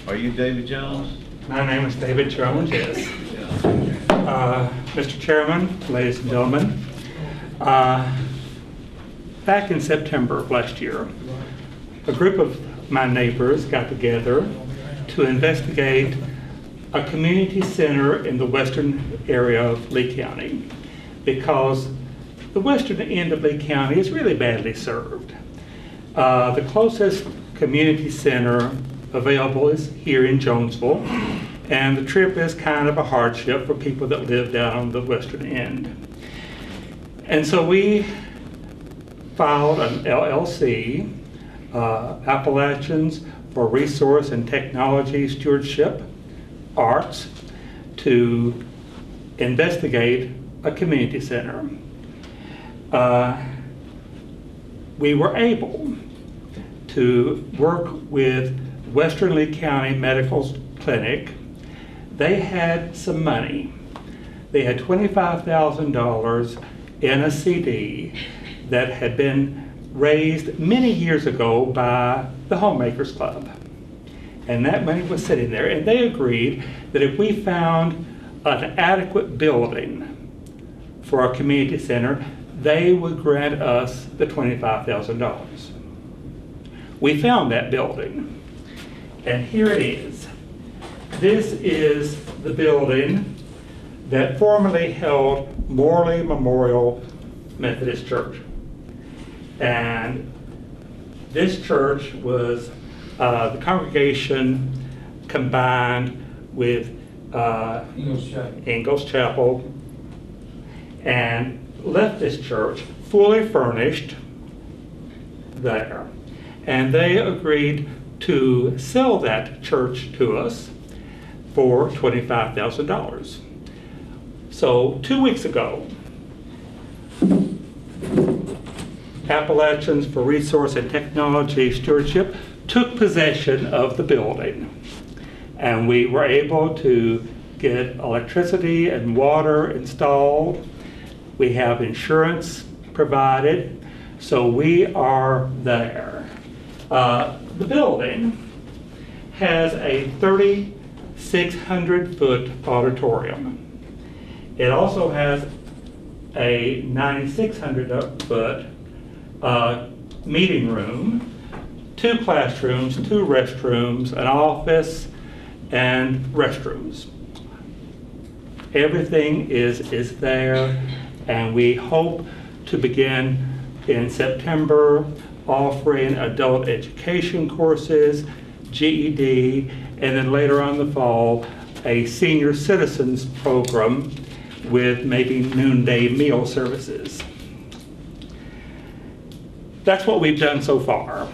Are you David Jones? My name is David Jones, yes. Mr. Chairman, ladies and gentlemen, back in September of last year, a group of my neighbors got together to investigate a community center in the western area of Lee County, because the western end of Lee County is really badly served. The closest community center available is here in Jonesville, and the trip is kind of a hardship for people that live down on the western end. And so we filed an LLC, Appalachians for Resource and Technology Stewardship, ARTS, to investigate a community center. We were able to work with Western Lee County Medical Clinic. They had some money. They had $25,000 in a CD that had been raised many years ago by the Homemakers Club. And that money was sitting there, and they agreed that if we found an adequate building for our community center, they would grant us the $25,000. We found that building, and here it is. This is the building that formerly held Morley Memorial Methodist Church. And this church was the congregation combined with Ingalls Chapel, and left this church fully furnished there. And they agreed to sell that church to us for $25,000. So 2 weeks ago, Appalachians for Resource and Technology Stewardship took possession of the building, and we were able to get electricity and water installed. We have insurance provided, so we are there. The building has a 3,600-foot auditorium. It also has a 9,600-foot meeting room, 2 classrooms, 2 restrooms, an office, and restrooms. Everything is there, and we hope to begin in September offering adult education courses, GED, and then later on in the fall, a senior citizens program with maybe noonday meal services. That's what we've done so far.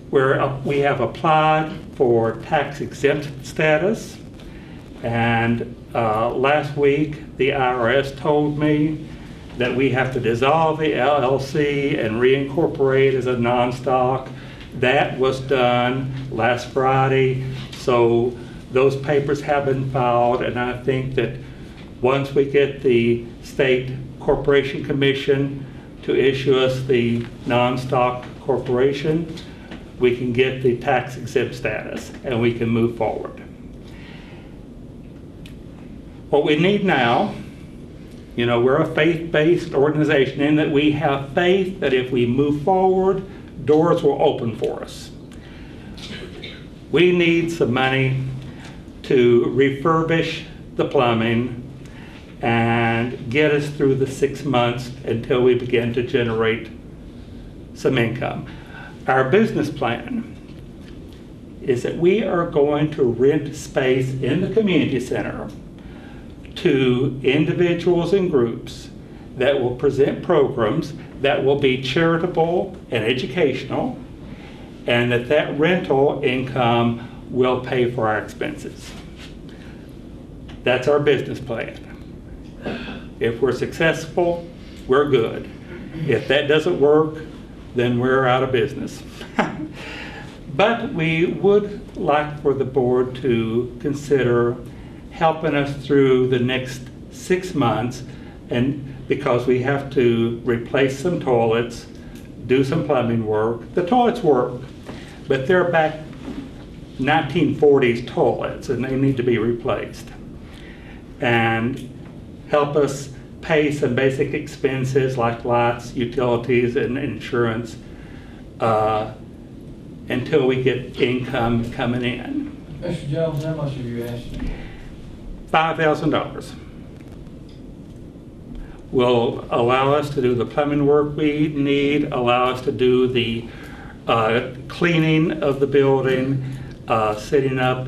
We have applied for tax exempt status, and last week the IRS told me that we have to dissolve the LLC and reincorporate as a non-stock. That was done last Friday, so those papers have been filed, and I think that once we get the State Corporation Commission to issue us the non-stock corporation, we can get the tax exempt status and we can move forward. What we need now, you know, we're a faith-based organization in that we have faith that if we move forward, doors will open for us. We need some money to refurbish the plumbing and get us through the 6 months until we begin to generate some income. Our business plan is that we are going to rent space in the community center to individuals and groups that will present programs that will be charitable and educational, and that rental income will pay for our expenses. That's our business plan. If we're successful, we're good. If that doesn't work, then we're out of business. But we would like for the board to consider helping us through the next 6 months, and because we have to replace some toilets, do some plumbing work. The toilets work but they're back 1940s toilets and they need to be replaced. And help us pay some basic expenses like lights, utilities, and insurance until we get income coming in. Mr. Jones, how much have you asked? $5,000 will allow us to do the plumbing work we need, allow us to do the cleaning of the building, setting up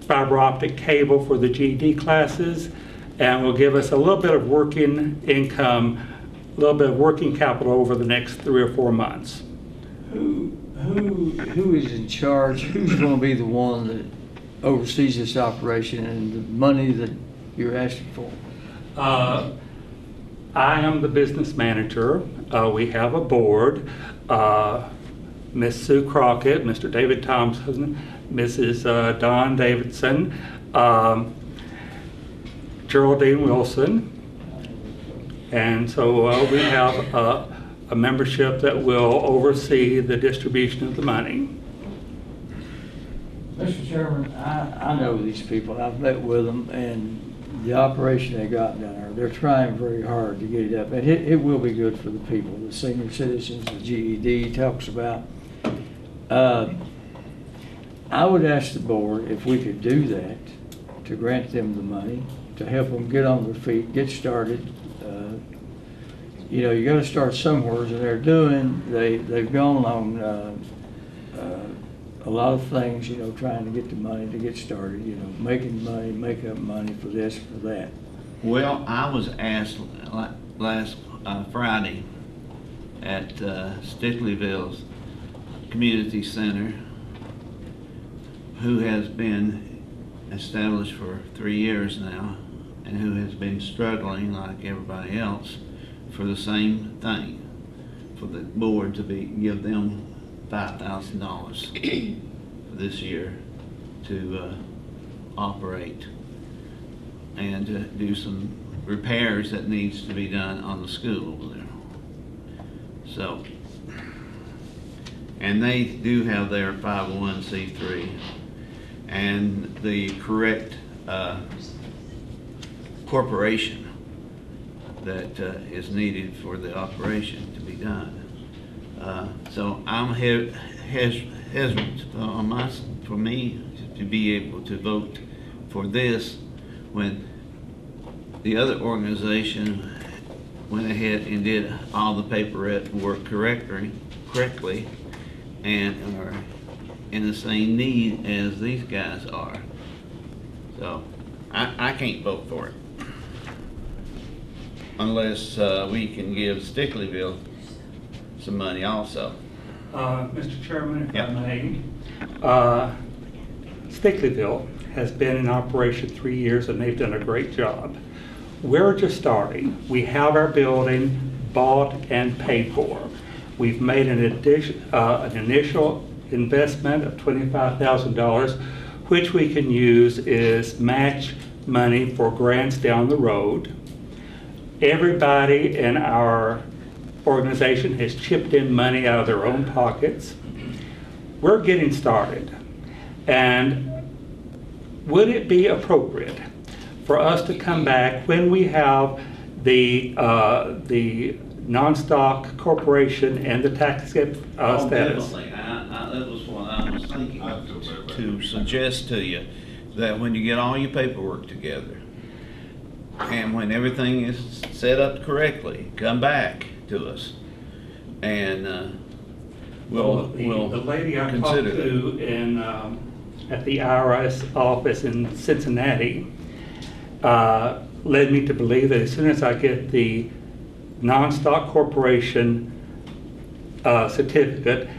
fiber optic cable for the GED classes, and will give us a little bit of working income, a little bit of working capital over the next 3 or 4 months. Who is in charge? Who's going to be the one that oversees this operation and the money that you're asking for? I am the business manager. We have a board. Miss Sue Crockett, Mr. David Thompson, Mrs. Dawn Davidson, Geraldine Wilson, and so we have a membership that will oversee the distribution of the money. Mr. Chairman, I know these people. I've met with them, and the operation they got down there, they're trying very hard to get it up. And it will be good for the people, the senior citizens, the GED talks about. I would ask the board if we could do that, to grant them the money, to help them get on their feet, get started. You know, you got to start somewhere, and they're doing. They've gone on a lot of things. You know, trying to get the money to get started. You know, making money, make up money for this, for that. Well, I was asked last Friday at Stickleyville's Community Center, who has been established for 3 years now, and who has been struggling like everybody else for the same thing, for the board to give them $5,000 this year to operate and to do some repairs that needs to be done on the school over there. So, and they do have their 501c3 and the correct corporation that is needed for the operation to be done. So I'm hesitant for me to be able to vote for this when the other organization went ahead and did all the paperwork correctly and are in the same need as these guys are. So I can't vote for it unless we can give Stickleyville some money also. Mr. Chairman, if Yep. I may, Stickleyville has been in operation 3 years and they've done a great job. We're just starting. We have our building bought and paid for. We've made an initial investment of $25,000, which we can use as match money for grants down the road. Everybody in our organization has chipped in money out of their own pockets. We're getting started. And would it be appropriate for us to come back when we have the non-stock corporation and the tax status? Definitely. That was what I was thinking to suggest to you, that when you get all your paperwork together and when everything is set up correctly, come back to us and we'll the lady I talked consider to in at the IRS office in Cincinnati led me to believe that as soon as I get the non-stock corporation certificate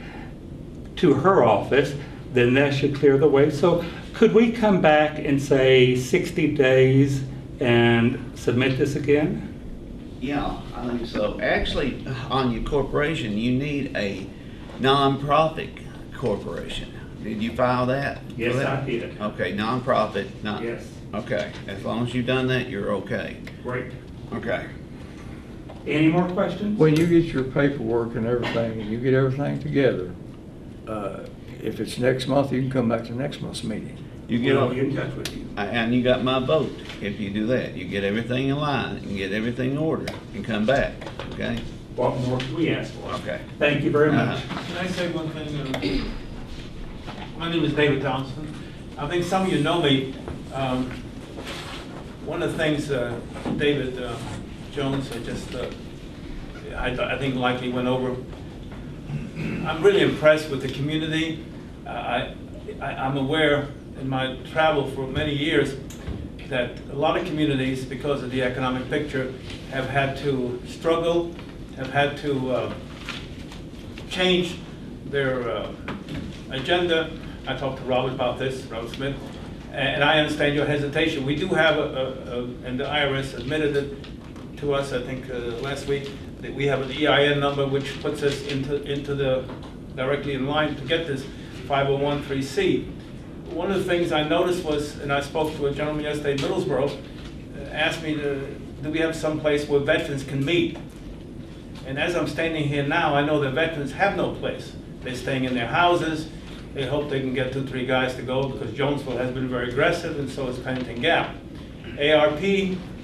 to her office, then that should clear the way. So could we come back and say 60 days and submit this again? Yeah, I think so. Actually, on your corporation, you need a non-profit corporation. Did you file that? Yes, I did. Okay, non-profit, not. Yes. Okay, as long as you've done that, you're okay. Great. Okay. Any more questions? When you get your paperwork and everything, and you get everything together, if it's next month, you can come back to next month's meeting. You get We'll be in touch with you. and you got my vote if you do that. You get everything in line and get everything in order and come back, okay? What more can we ask for? Okay. Thank you very much. Can I say one thing? My name is David Thompson. I think some of you know me. One of the things David Jones had just, I think likely went over. I'm really impressed with the community. I'm aware in my travel for many years that a lot of communities, because of the economic picture, have had to struggle, have had to change their agenda. I talked to Robert about this, Robert Smith, and I understand your hesitation. We do have and the IRS admitted it to us, I think last week, that we have an EIN number which puts us into the directly in line to get this 501(c). One of the things I noticed was, and I spoke to a gentleman yesterday in Middlesbrough, asked me, do we have some place where veterans can meet? And as I'm standing here now, I know that veterans have no place. They're staying in their houses. They hope they can get 2 or 3 guys to go because Jonesville has been very aggressive, and so is Pennington Gap. ARP,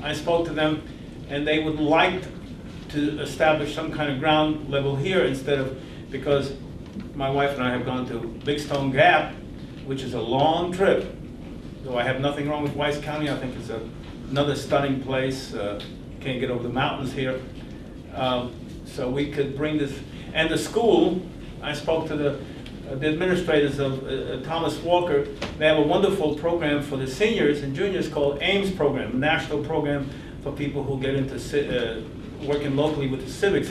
I spoke to them, and they would like to establish some kind of ground level here instead of, because my wife and I have gone to Big Stone Gap, which is a long trip. Though I have nothing wrong with Weiss County, I think it's another stunning place. Can't get over the mountains here. So we could bring this, and the school, I spoke to the administrators of Thomas Walker. They have a wonderful program for the seniors and juniors called AIMS program, a national program for people who get into working locally with the civics,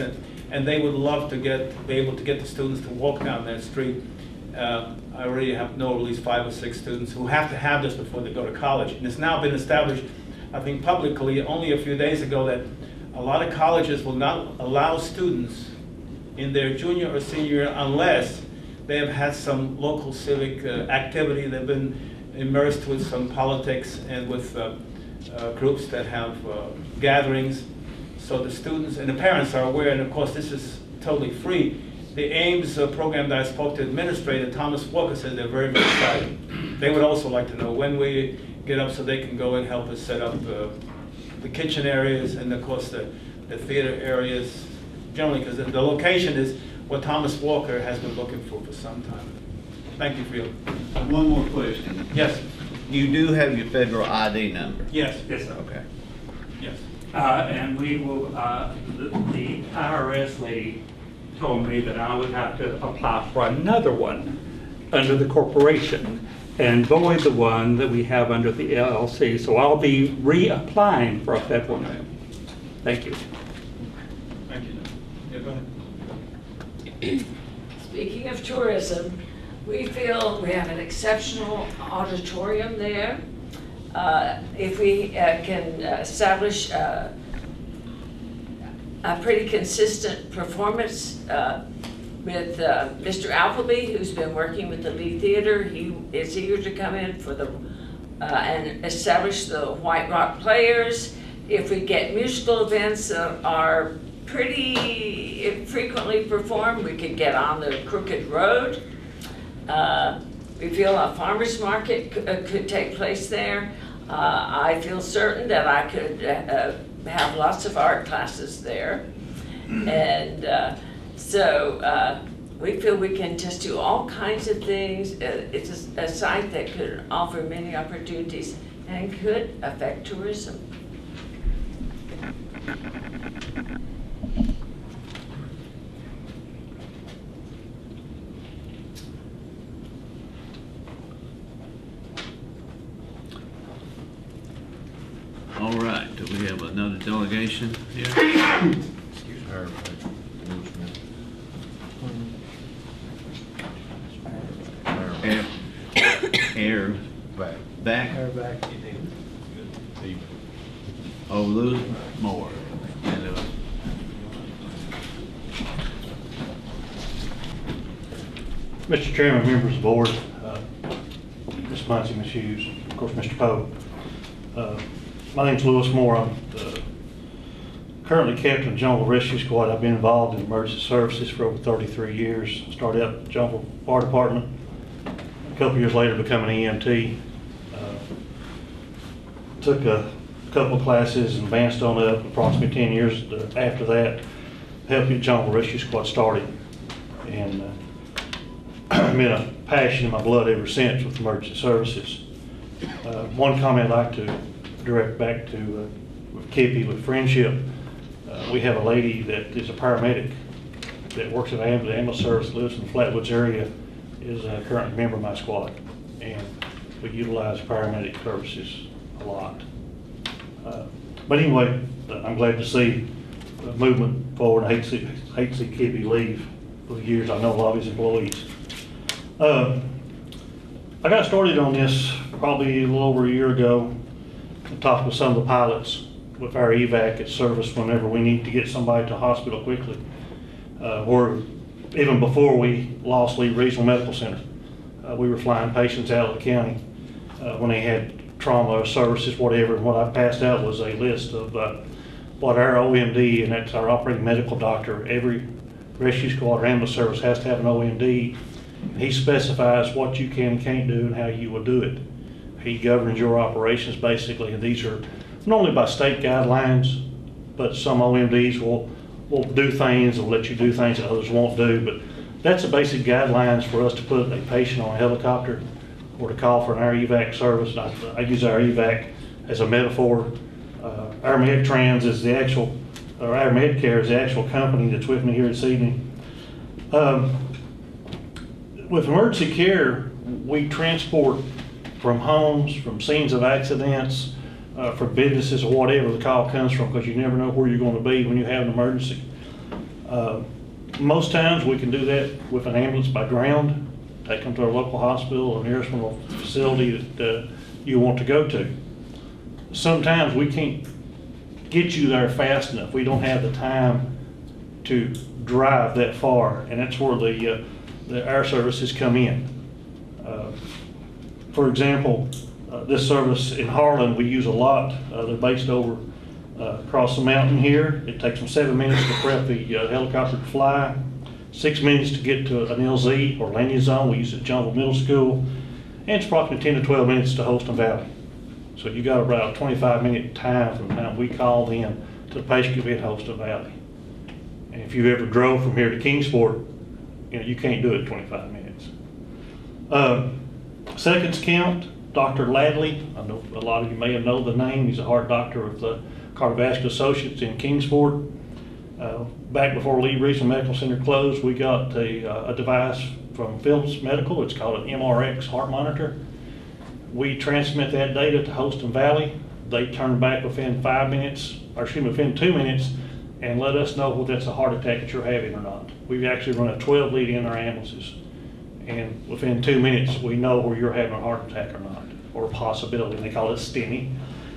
and they would love to be able to get the students to walk down that street. I already know at least 5 or 6 students who have to have this before they go to college. And it's now been established, I think publicly, only a few days ago, that a lot of colleges will not allow students in their junior or senior year unless they have had some local civic activity. They've been immersed with some politics and with groups that have gatherings. So the students and the parents are aware, and of course this is totally free. The AIMS program that I spoke to administrator, Thomas Walker, said they're very, very excited. They would also like to know when we get up so they can go and help us set up the kitchen areas and of course the theater areas generally, because the location is what Thomas Walker has been looking for some time. Thank you for your... One more question. Yes. You do have your federal ID number? Yes. Yes, sir. Okay. Yes. And we will, the IRS lady told me that I would have to apply for another one under the corporation and void the one that we have under the LLC. So I'll be reapplying for a federal name. Thank you. Thank you. Yeah, go ahead. Speaking of tourism, we feel we have an exceptional auditorium there. If we can establish a pretty consistent performance with Mr. Appleby, who's been working with the Lee Theater, he is eager to come in for the and establish the White Rock Players. If we get musical events that are pretty frequently performed, we could get on the Crooked Road. We feel a farmer's market could take place there. I feel certain that I could have lots of art classes there. And so we feel we can just do all kinds of things. It's a site that could offer many opportunities and could affect tourism. All right, do we have another delegation here? Air back. They're back. Oh, Lewis Moore. Mr. Chairman, members of the board, Ms. Muncie, Ms. Hughes, of course, Mr. Poe. My name's Lewis Moore. I'm the currently captain of Jungle Rescue Squad. I've been involved in emergency services for over 33 years. Started out in the Jungle Fire Department. A couple years later, become an EMT. Took a couple of classes and advanced on up. Approximately 10 years after that, helped get Jungle Rescue Squad started. And been a passion in my blood ever since with emergency services. One comment I'd like to direct back to with Kippy with Friendship. We have a lady that is a paramedic that works at the ambulance service, lives in the Flatwoods area, is currently a member of my squad. And we utilize paramedic services a lot. But anyway, I'm glad to see movement forward. I hate to see Kippy leave for the years. I know a lot of his employees. I got started on this probably a little over a year ago, talking with some of the pilots with our evac at service whenever we need to get somebody to hospital quickly. Or even before we lost Lee Regional Medical Center, we were flying patients out of the county when they had trauma or services, whatever. And what I passed out was a list of what our OMD, and that's our operating medical doctor, every rescue squad or ambulance service has to have an OMD. He specifies what you can and can't do and how you will do it. He governs your operations basically, and these are not only by state guidelines, but some OMDs will do things and let you do things that others won't do. But that's the basic guidelines for us to put a patient on a helicopter or to call for an air evac service. I use our evac as a metaphor. Our MedTrans is the actual, or our MedCare is the actual company that's with me here this evening. With emergency care, we transport from homes, from scenes of accidents, from businesses or whatever the call comes from, because you never know where you're going to be when you have an emergency. Most times we can do that with an ambulance by ground, take them to our local hospital or nearest facility that you want to go to. Sometimes we can't get you there fast enough. We don't have the time to drive that far, and that's where the air services come in. For example, this service in Harlan we use a lot. They're based over across the mountain here. It takes them 7 minutes to prep the helicopter to fly, 6 minutes to get to an LZ or landing zone. We use it at Jungle Middle School, and it's approximately 10 to 12 minutes to Holston Valley. So you got about a 25-minute time from the time we call in to the patient could be at Holston Valley. And if you ever drove from here to Kingsport, you can't do it in 25 minutes. Seconds count, Dr. Ladley. I know a lot of you may have known the name. He's a heart doctor with the Cardiovascular Associates in Kingsport. Back before Lee Regional Medical Center closed, we got a device from Philips Medical. It's called an MRX heart monitor. We transmit that data to Holston Valley. They turn back within 5 minutes, or excuse me, within 2 minutes, and let us know whether that's a heart attack that you're having or not. We've actually run a 12 lead in our ambulances, and within 2 minutes we know whether you're having a heart attack or not, or a possibility. They call it STEMI.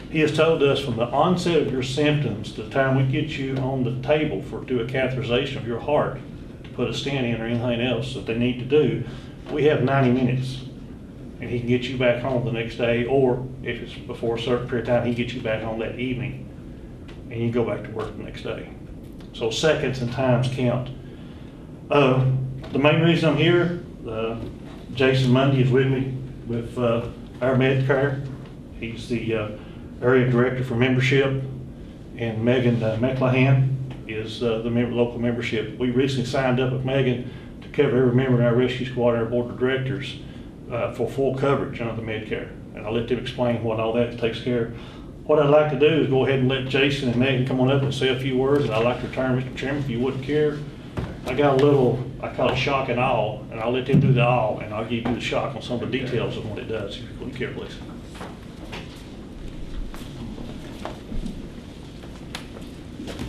He has told us from the onset of your symptoms to the time we get you on the table to do a catheterization of your heart, to put a stent in or anything else that they need to do, we have 90 minutes. And he can get you back home the next day, or if it's before a certain period of time, he can get you back home that evening, and you go back to work the next day. So seconds and times count. The main reason I'm here, Jason Mundy is with me with our MedCare. He's the area director for membership, and Megan McLahan is the local membership. We recently signed up with Megan to cover every member in our rescue squad and our board of directors for full coverage under the MedCare. And I'll let them explain what all that takes care of. What I'd like to do is go ahead and let Jason and Megan come on up and say a few words, and I'd like to return, Mr. Chairman, if you wouldn't care. I got a little, I call it shock and awe, and I'll let them do the awe, and I'll give you the shock on some of the details of what it does, if you wouldn't care, please.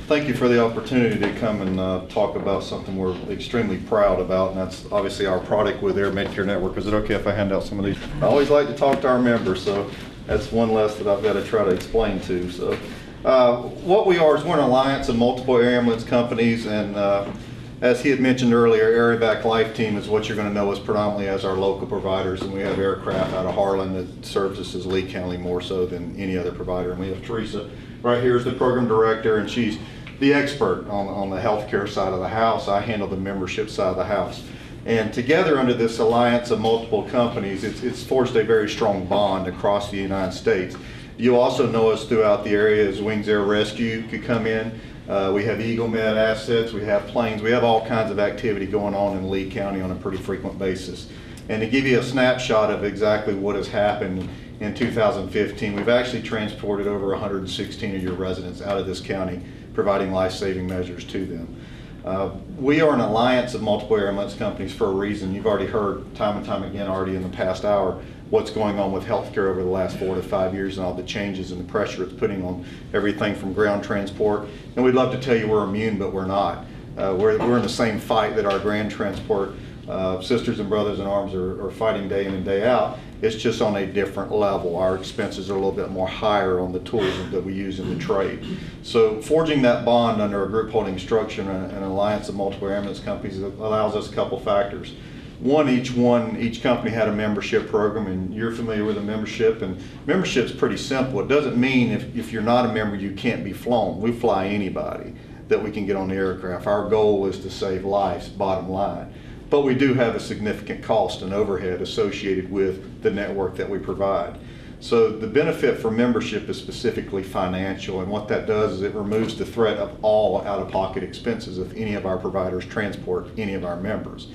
Thank you for the opportunity to come and talk about something we're extremely proud about, and that's obviously our product with Air MedCare Network. Is it okay if I hand out some of these? I always like to talk to our members, so that's one less that I've got to try to explain to. So what we are is we're an alliance of multiple air ambulance companies, and as he had mentioned earlier, Air Evac Life Team is what you're going to know us predominantly as our local providers, and we have aircraft out of Harlan that serves us as Lee County more so than any other provider. And we have Teresa right here as the program director, and she's the expert on the healthcare side of the house. I handle the membership side of the house. And together under this alliance of multiple companies, it's forged a very strong bond across the United States. You also know us throughout the area as Wings Air Rescue could come in. We have Eagle Med assets, we have planes, we have all kinds of activity going on in Lee County on a pretty frequent basis. And to give you a snapshot of exactly what has happened in 2015, we've actually transported over 116 of your residents out of this county, providing life-saving measures to them. We are an alliance of multiple air ambulance companies for a reason. You've already heard time and time again already in the past hour what's going on with healthcare over the last 4 to 5 years and all the changes and the pressure it's putting on everything from ground transport. And we'd love to tell you we're immune, but we're not. We're in the same fight that our ground transport sisters and brothers in arms are fighting day in and day out. It's just on a different level. Our expenses are a little bit more higher on the tools that we use in the trade. So forging that bond under a group holding structure and an alliance of multiple air ambulance companies allows us a couple factors. Each company had a membership program, and you're familiar with a membership, and membership's pretty simple. It doesn't mean if you're not a member you can't be flown. We fly anybody that we can get on the aircraft. Our goal is to save lives, bottom line. But we do have a significant cost and overhead associated with the network that we provide. So the benefit for membership is specifically financial, and what that does is it removes the threat of all out-of-pocket expenses if any of our providers transport any of our members.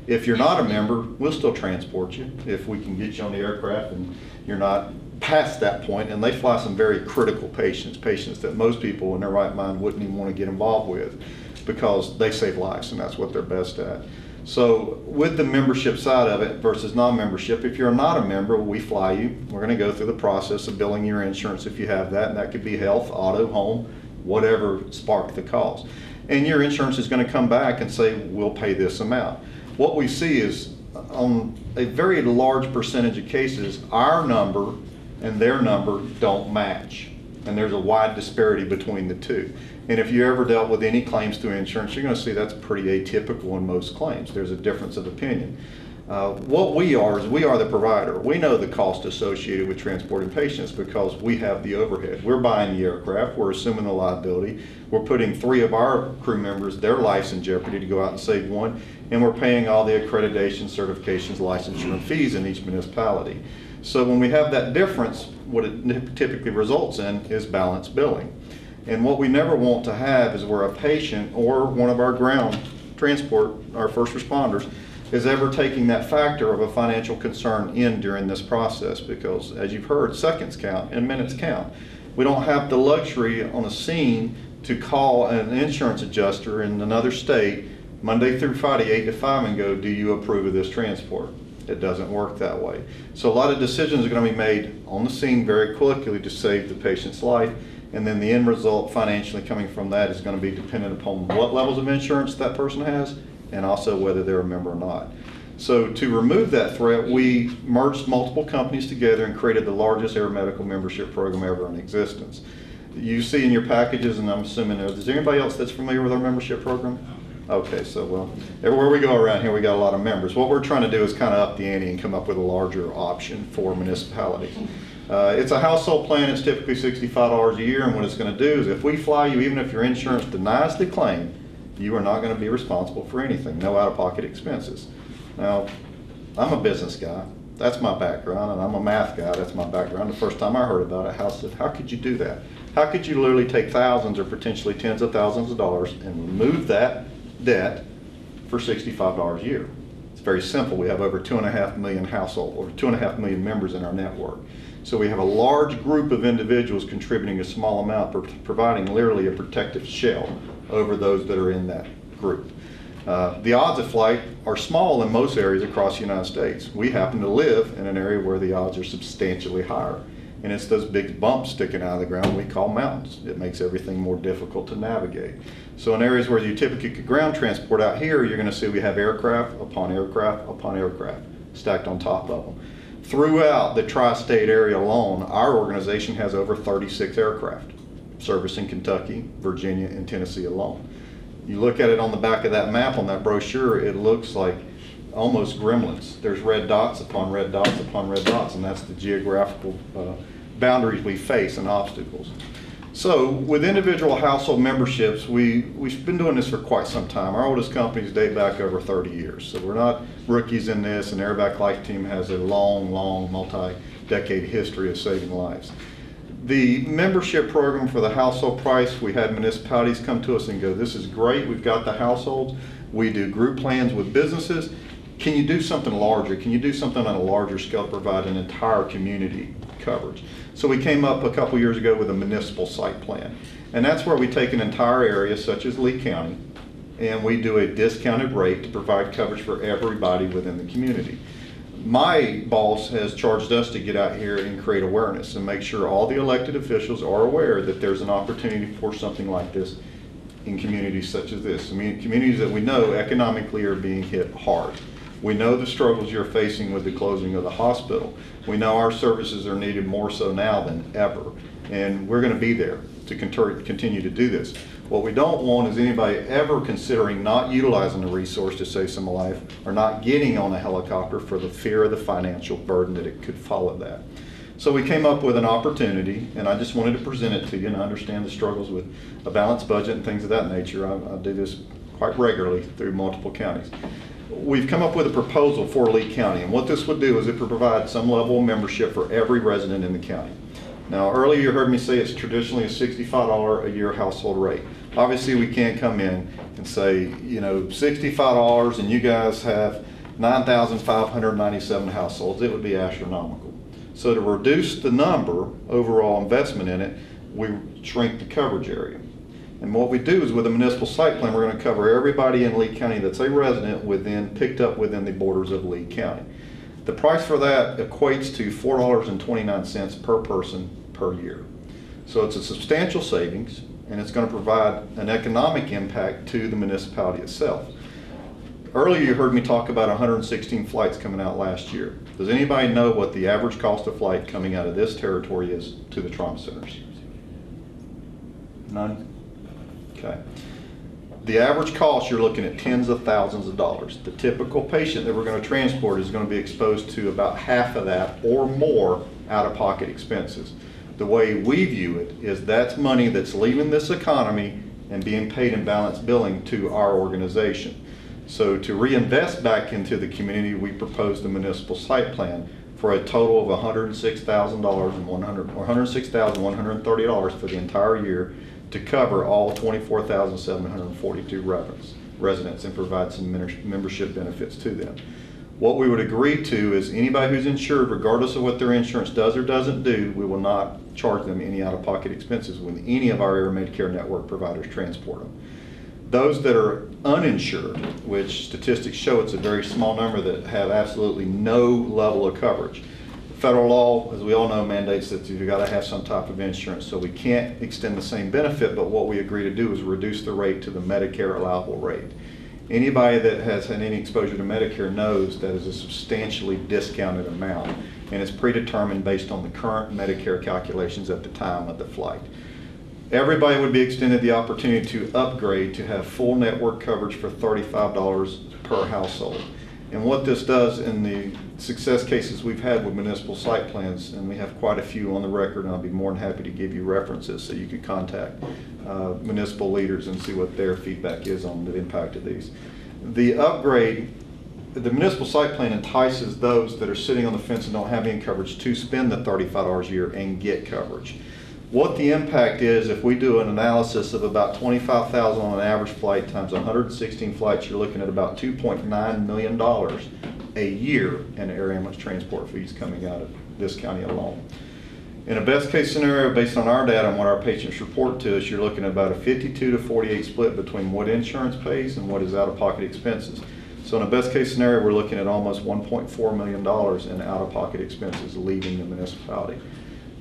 If you're not a member, we'll still transport you if we can get you on the aircraft and you're not past that point, and they fly some very critical patients that most people in their right mind wouldn't even want to get involved with because they save lives and that's what they're best at. So with the membership side of it versus non-membership, if you're not a member, we fly you. We're going to go through the process of billing your insurance if you have that, and that could be health, auto, home, whatever sparked the cost. And your insurance is going to come back and say, we'll pay this amount. What we see is on a very large percentage of cases, our number and their number don't match. And there's a wide disparity between the two. And if you ever dealt with any claims through insurance, you're going to see that's pretty atypical in most claims. There's a difference of opinion. What we are is we are the provider. We know the cost associated with transporting patients because we have the overhead. We're buying the aircraft, we're assuming the liability, we're putting 3 of our crew members, their life's in jeopardy to go out and save 1, and we're paying all the accreditation, certifications, licensure, and fees in each municipality. So when we have that difference, what it typically results in is balanced billing. And what we never want to have is where a patient or one of our ground transport, our first responders, is ever taking that factor of a financial concern in during this process, because as you've heard, seconds count and minutes count. We don't have the luxury on a scene to call an insurance adjuster in another state Monday through Friday 8 to 5 and go, do you approve of this transport? It doesn't work that way. So a lot of decisions are going to be made on the scene very quickly to save the patient's life, and then the end result financially coming from that is going to be dependent upon what levels of insurance that person has and also whether they're a member or not. So to remove that threat, we merged multiple companies together and created the largest air medical membership program ever in existence. You see in your packages, and I'm assuming is there anybody else that's familiar with our membership program? Okay, so well, everywhere we go around here, we got a lot of members. What we're trying to do is kind of up the ante and come up with a larger option for municipalities. It's a household plan. It's typically $65 a year, and what it's going to do is if we fly you, even if your insurance denies the claim, you are not going to be responsible for anything, no out-of-pocket expenses. Now, I'm a business guy. That's my background, and I'm a math guy. That's my background. The first time I heard about it, I said, how could you do that? How could you literally take thousands or potentially tens of thousands of dollars and remove that debt for $65 a year? It's very simple. We have over 2.5 million households, or 2.5 million members in our network. So we have a large group of individuals contributing a small amount, providing literally a protective shell over those that are in that group. The odds of flight are small in most areas across the United States. We happen to live in an area where the odds are substantially higher. And it's those big bumps sticking out of the ground we call mountains. It makes everything more difficult to navigate. So in areas where you typically could ground transport out here, you're going to see we have aircraft upon aircraft upon aircraft stacked on top of them. Throughout the tri-state area alone, our organization has over 36 aircraft servicing Kentucky, Virginia, and Tennessee alone. You look at it on the back of that map on that brochure, it looks like almost gremlins. There's red dots upon red dots upon red dots, and that's the geographical boundaries we face and obstacles. So with individual household memberships, we've been doing this for quite some time. Our oldest companies date back over 30 years. So we're not rookies in this, and Airback Life Team has a long, multi-decade history of saving lives. The membership program for the household price, we had municipalities come to us and go, this is great, we've got the households, we do group plans with businesses. Can you do something larger? Can you do something on a larger scale to provide an entire community coverage? So we came up a couple years ago with a municipal site plan. And that's where we take an entire area such as Lee County and we do a discounted rate to provide coverage for everybody within the community. My boss has charged us to get out here and create awareness and make sure all the elected officials are aware that there's an opportunity for something like this in communities such as this. I mean, communities that we know economically are being hit hard. We know the struggles you're facing with the closing of the hospital. We know our services are needed more so now than ever. And we're going to be there to continue to do this. What we don't want is anybody ever considering not utilizing the resource to save some life or not getting on a helicopter for the fear of the financial burden that it could follow that. So we came up with an opportunity, and I just wanted to present it to you, and I understand the struggles with a balanced budget and things of that nature. I do this quite regularly through multiple counties. We've come up with a proposal for Lee County, and what this would do is it would provide some level of membership for every resident in the county. Now, earlier you heard me say it's traditionally a $65 a year household rate. Obviously, we can't come in and say, you know, $65 and you guys have 9,597 households. It would be astronomical. So to reduce the number, overall investment in it, we shrink the coverage area. And what we do is with a municipal site plan, we're going to cover everybody in Lee County that's a resident picked up within the borders of Lee County. The price for that equates to $4.29 per person per year. So it's a substantial savings, and it's going to provide an economic impact to the municipality itself. Earlier you heard me talk about 116 flights coming out last year. Does anybody know what the average cost of flight coming out of this territory is to the trauma centers? None? Okay. The average cost, you're looking at tens of thousands of dollars. The typical patient that we're going to transport is going to be exposed to about half of that or more out-of-pocket expenses. The way we view it is that's money that's leaving this economy and being paid in balanced billing to our organization. So to reinvest back into the community, we proposed a municipal site plan for a total of $106,130 for the entire year to cover all 24,742 residents and provide some membership benefits to them. What we would agree to is anybody who's insured, regardless of what their insurance does or doesn't do, we will not charge them any out-of-pocket expenses when any of our Air Medicare network providers transport them. Those that are uninsured, which statistics show it's a very small number that have absolutely no level of coverage. Federal law, as we all know, mandates that you've got to have some type of insurance, so we can't extend the same benefit, but what we agree to do is reduce the rate to the Medicare allowable rate. Anybody that has had any exposure to Medicare knows that is a substantially discounted amount, and it's predetermined based on the current Medicare calculations at the time of the flight. Everybody would be extended the opportunity to upgrade to have full network coverage for $35 per household. And what this does in the success cases we've had with municipal site plans, and we have quite a few on the record, and I'll be more than happy to give you references so you can contact municipal leaders and see what their feedback is on the impact of these. The upgrade, the municipal site plan entices those that are sitting on the fence and don't have any coverage to spend the $35 a year and get coverage. What the impact is, if we do an analysis of about 25,000 on an average flight times 116 flights, you're looking at about $2.9 million a year in air ambulance transport fees coming out of this county alone. In a best case scenario, based on our data and what our patients report to us, you're looking at about a 52 to 48 split between what insurance pays and what is out-of-pocket expenses. So in a best case scenario, we're looking at almost $1.4 million in out-of-pocket expenses leaving the municipality.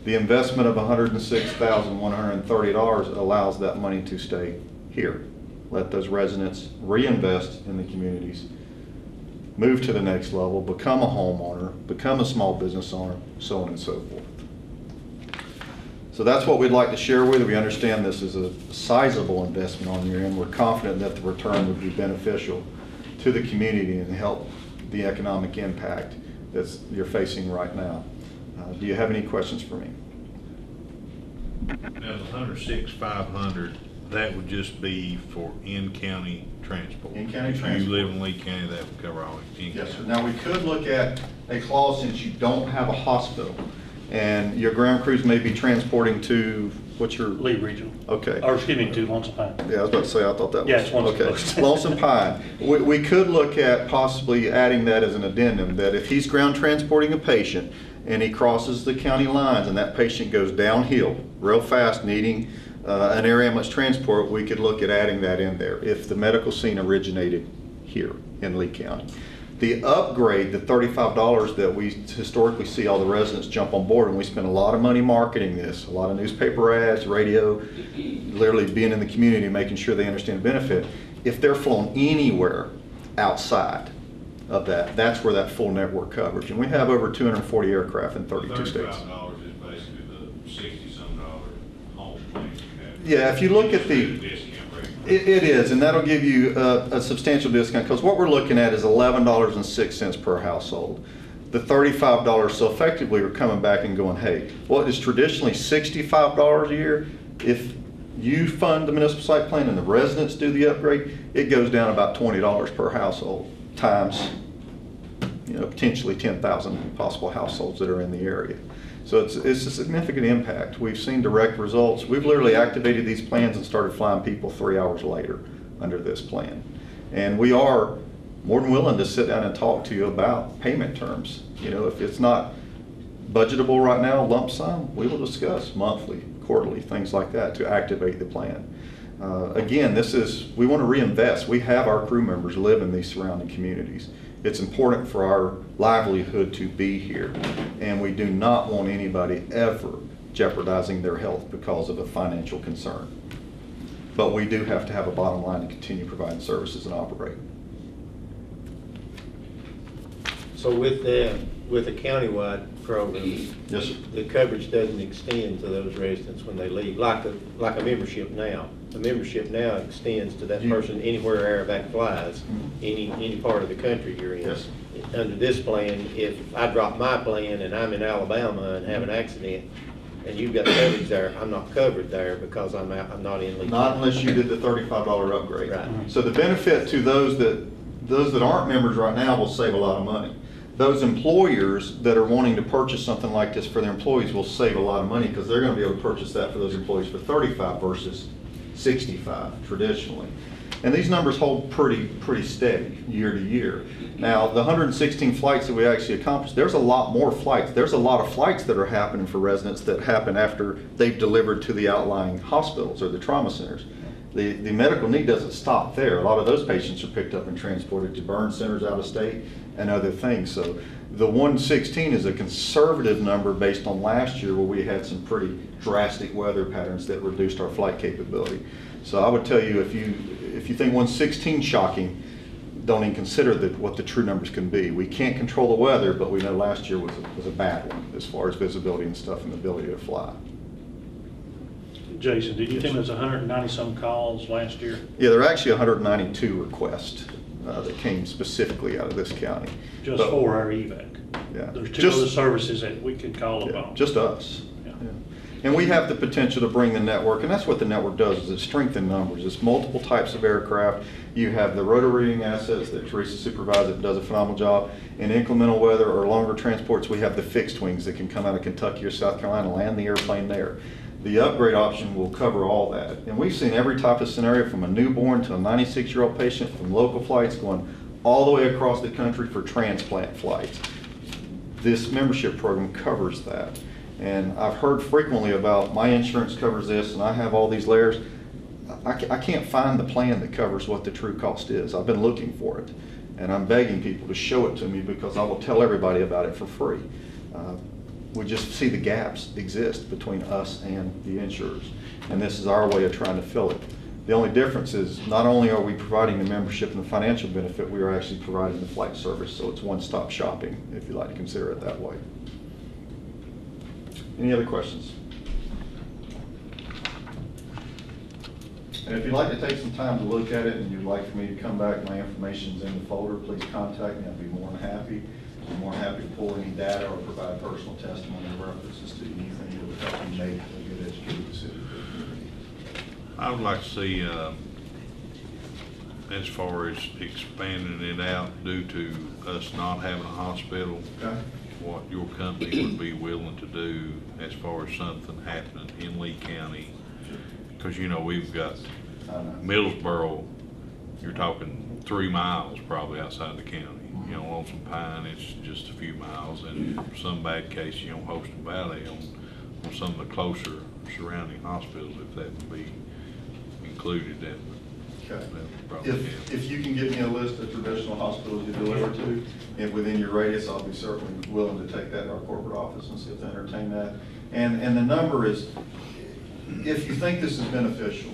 The investment of $106,130 allows that money to stay here. Let those residents reinvest in the communities, move to the next level, become a homeowner, become a small business owner, so on and so forth. So that's what we'd like to share with you. We understand this is a sizable investment on your end. We're confident that the return would be beneficial to the community and help the economic impact that you're facing right now. Do you have any questions for me? Now, the 106,500, that would just be for in-county transport. In-county If transport. you live in Lee County, that would cover all in-county. Yes, sir. Now, we could look at a clause since you don't have a hospital, and your ground crews may be transporting to, what's your? Lee Regional. Okay. Or excuse me, to Lonesome Pine. Yeah, I was about to say, I thought that was. Yeah, it's Lonesome. Okay. Lonesome Pine. We could look at possibly adding that as an addendum, that if he's ground transporting a patient and he crosses the county lines and that patient goes downhill real fast needing an air ambulance transport, we could look at adding that in there if the medical scene originated here in Lee County. The upgrade, the $35 that we historically see all the residents jump on board, and we spend a lot of money marketing this, a lot of newspaper ads, radio, literally being in the community, making sure they understand the benefit. If they're flown anywhere outside of that, that's where that full network coverage. And we have over 240 aircraft in 32 states. $35 is basically the $60-some home plan you have. Yeah, if you look at the, Discount rate. it is, and that'll give you a substantial discount, because what we're looking at is $11.06 per household. The $35, so effectively we're coming back and going, hey, what is traditionally $65 a year, if you fund the municipal site plan and the residents do the upgrade, it goes down about $20 per household times, potentially 10,000 possible households that are in the area. So it's a significant impact. We've seen direct results. We've literally activated these plans and started flying people 3 hours later under this plan. And we are more than willing to sit down and talk to you about payment terms. If it's not budgetable right now, lump sum, we will discuss monthly, quarterly, things like that to activate the plan. Again, we want to reinvest. We have our crew members live in these surrounding communities. It's important for our livelihood to be here, and we do not want anybody ever jeopardizing their health because of a financial concern. But we do have to have a bottom line to continue providing services and operate. So with a countywide program, Yes, sir. the coverage doesn't extend to those residents when they leave, like a membership now. The membership now extends to that person anywhere Aerovac flies, any part of the country you're in. Yes. Under this plan, if I drop my plan and I'm in Alabama and have an accident, and you've got coverage there, I'm not covered there because I'm not in Lee. Not unless you did the $35 upgrade. Right. So the benefit to those that aren't members right now will save a lot of money. Those employers that are wanting to purchase something like this for their employees will save a lot of money because they're going to be able to purchase that for those employees for $35 versus $65 traditionally. And these numbers hold pretty steady year to year. Now, the 116 flights that we actually accomplished, there's a lot more flights. There's a lot of flights that are happening for residents that happen after they've delivered to the outlying hospitals or the trauma centers. The medical need doesn't stop there. A lot of those patients are picked up and transported to burn centers out of state and other things. So the 116 is a conservative number based on last year where we had some pretty drastic weather patterns that reduced our flight capability. So I would tell you, if you think 116 shocking, don't even consider what the true numbers can be. We can't control the weather, but we know last year was a bad one as far as visibility and stuff and the ability to fly. Jason, did you think there was 190-some calls last year? Yeah, there are actually 192 requests that came specifically out of this county. Just for our evac? Yeah. There's two other services that we could call upon. Just us. Yeah. Yeah. And we have the potential to bring the network, and that's what the network does, is it strengthens numbers. It's multiple types of aircraft. You have the rotary assets that Teresa Supervisor does a phenomenal job. In inclemental weather or longer transports, we have the fixed wings that can come out of Kentucky or South Carolina, land the airplane there. The upgrade option will cover all that. And we've seen every type of scenario from a newborn to a 96-year-old patient, from local flights going all the way across the country for transplant flights. This membership program covers that. And I've heard frequently about my insurance covers this and I have all these layers. I can't find the plan that covers what the true cost is. I've been looking for it. And I'm begging people to show it to me because I will tell everybody about it for free. We just see the gaps exist between us and the insurers. And this is our way of trying to fill it. The only difference is not only are we providing the membership and the financial benefit, we are actually providing the flight service. So it's one-stop shopping, if you like to consider it that way. Any other questions? And if you'd like to take some time to look at it and you'd like for me to come back, my information's in the folder, please contact me. I'd be more than happy. I'm more than happy to pull any data or provide personal testimony or references to anything that would help you make a good education. for the city. I would like to see, as far as expanding it out due to us not having a hospital, Okay? what your company would be willing to do as far as something happening in Lee County. Because, you know, we've got I know. Middlesboro, you're talking 3 miles probably outside the county. You know, Lonesome Pine, it's just a few miles, and some bad case, you know, Holston Valley on some of the closer surrounding hospitals, if that would be included, then Okay. that would probably help. If you can give me a list of traditional hospitals you deliver to, and within your radius, I'll be certainly willing to take that to our corporate office and see if they entertain that. And the number is, if you think this is beneficial,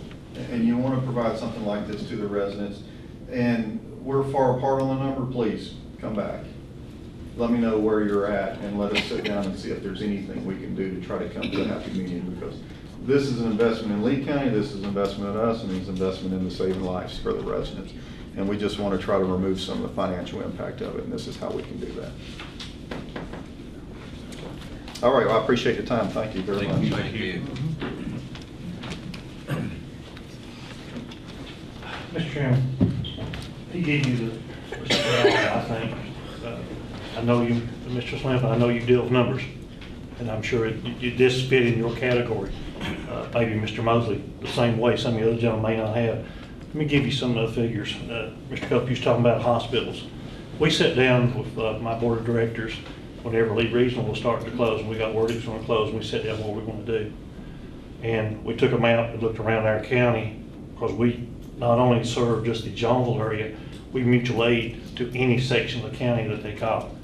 and you want to provide something like this to the residents, and we're far apart on the number, please come back. Let me know where you're at, and let us sit down and see if there's anything we can do to try to come to a happy medium, because this is an investment in Lee County, this is an investment in us, and it's an investment in the saving lives for the residents. And we just want to try to remove some of the financial impact of it, and this is how we can do that. All right, well, I appreciate your time. Thank you very much. Thank you. Mr. Chairman, he gave you the I think. I know you, Mr. Slamp, I know you deal with numbers, and I'm sure this fit in your category. Maybe Mr. Mosley, the same way some of the other gentlemen may not have. Let me give you some of the figures. Mr. Cope, you was talking about hospitals. We sat down with my board of directors whenever Lee Regional was starting to close, and we got word it was going to close, and we sat down what we're going to do. And we took them out and looked around our county, because we not only serve just the Jonesville area, we mutual aid to any section of the county that they call.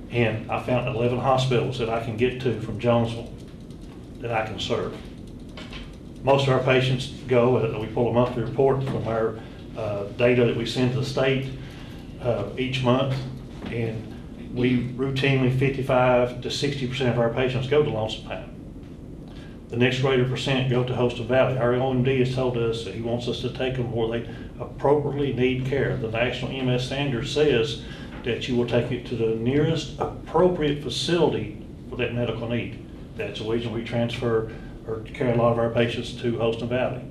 And I found 11 hospitals that I can get to from Jonesville that I can serve. Most of our patients go, we pull a monthly report from our data that we send to the state each month, and we routinely 55 to 60% of our patients go to Lonesome Pine. The next greater percent go to Holston Valley. Our OMD has told us that he wants us to take them where they appropriately need care. The national MS standard says that you will take it to the nearest appropriate facility for that medical need. That's the reason we transfer or carry a lot of our patients to Holston Valley.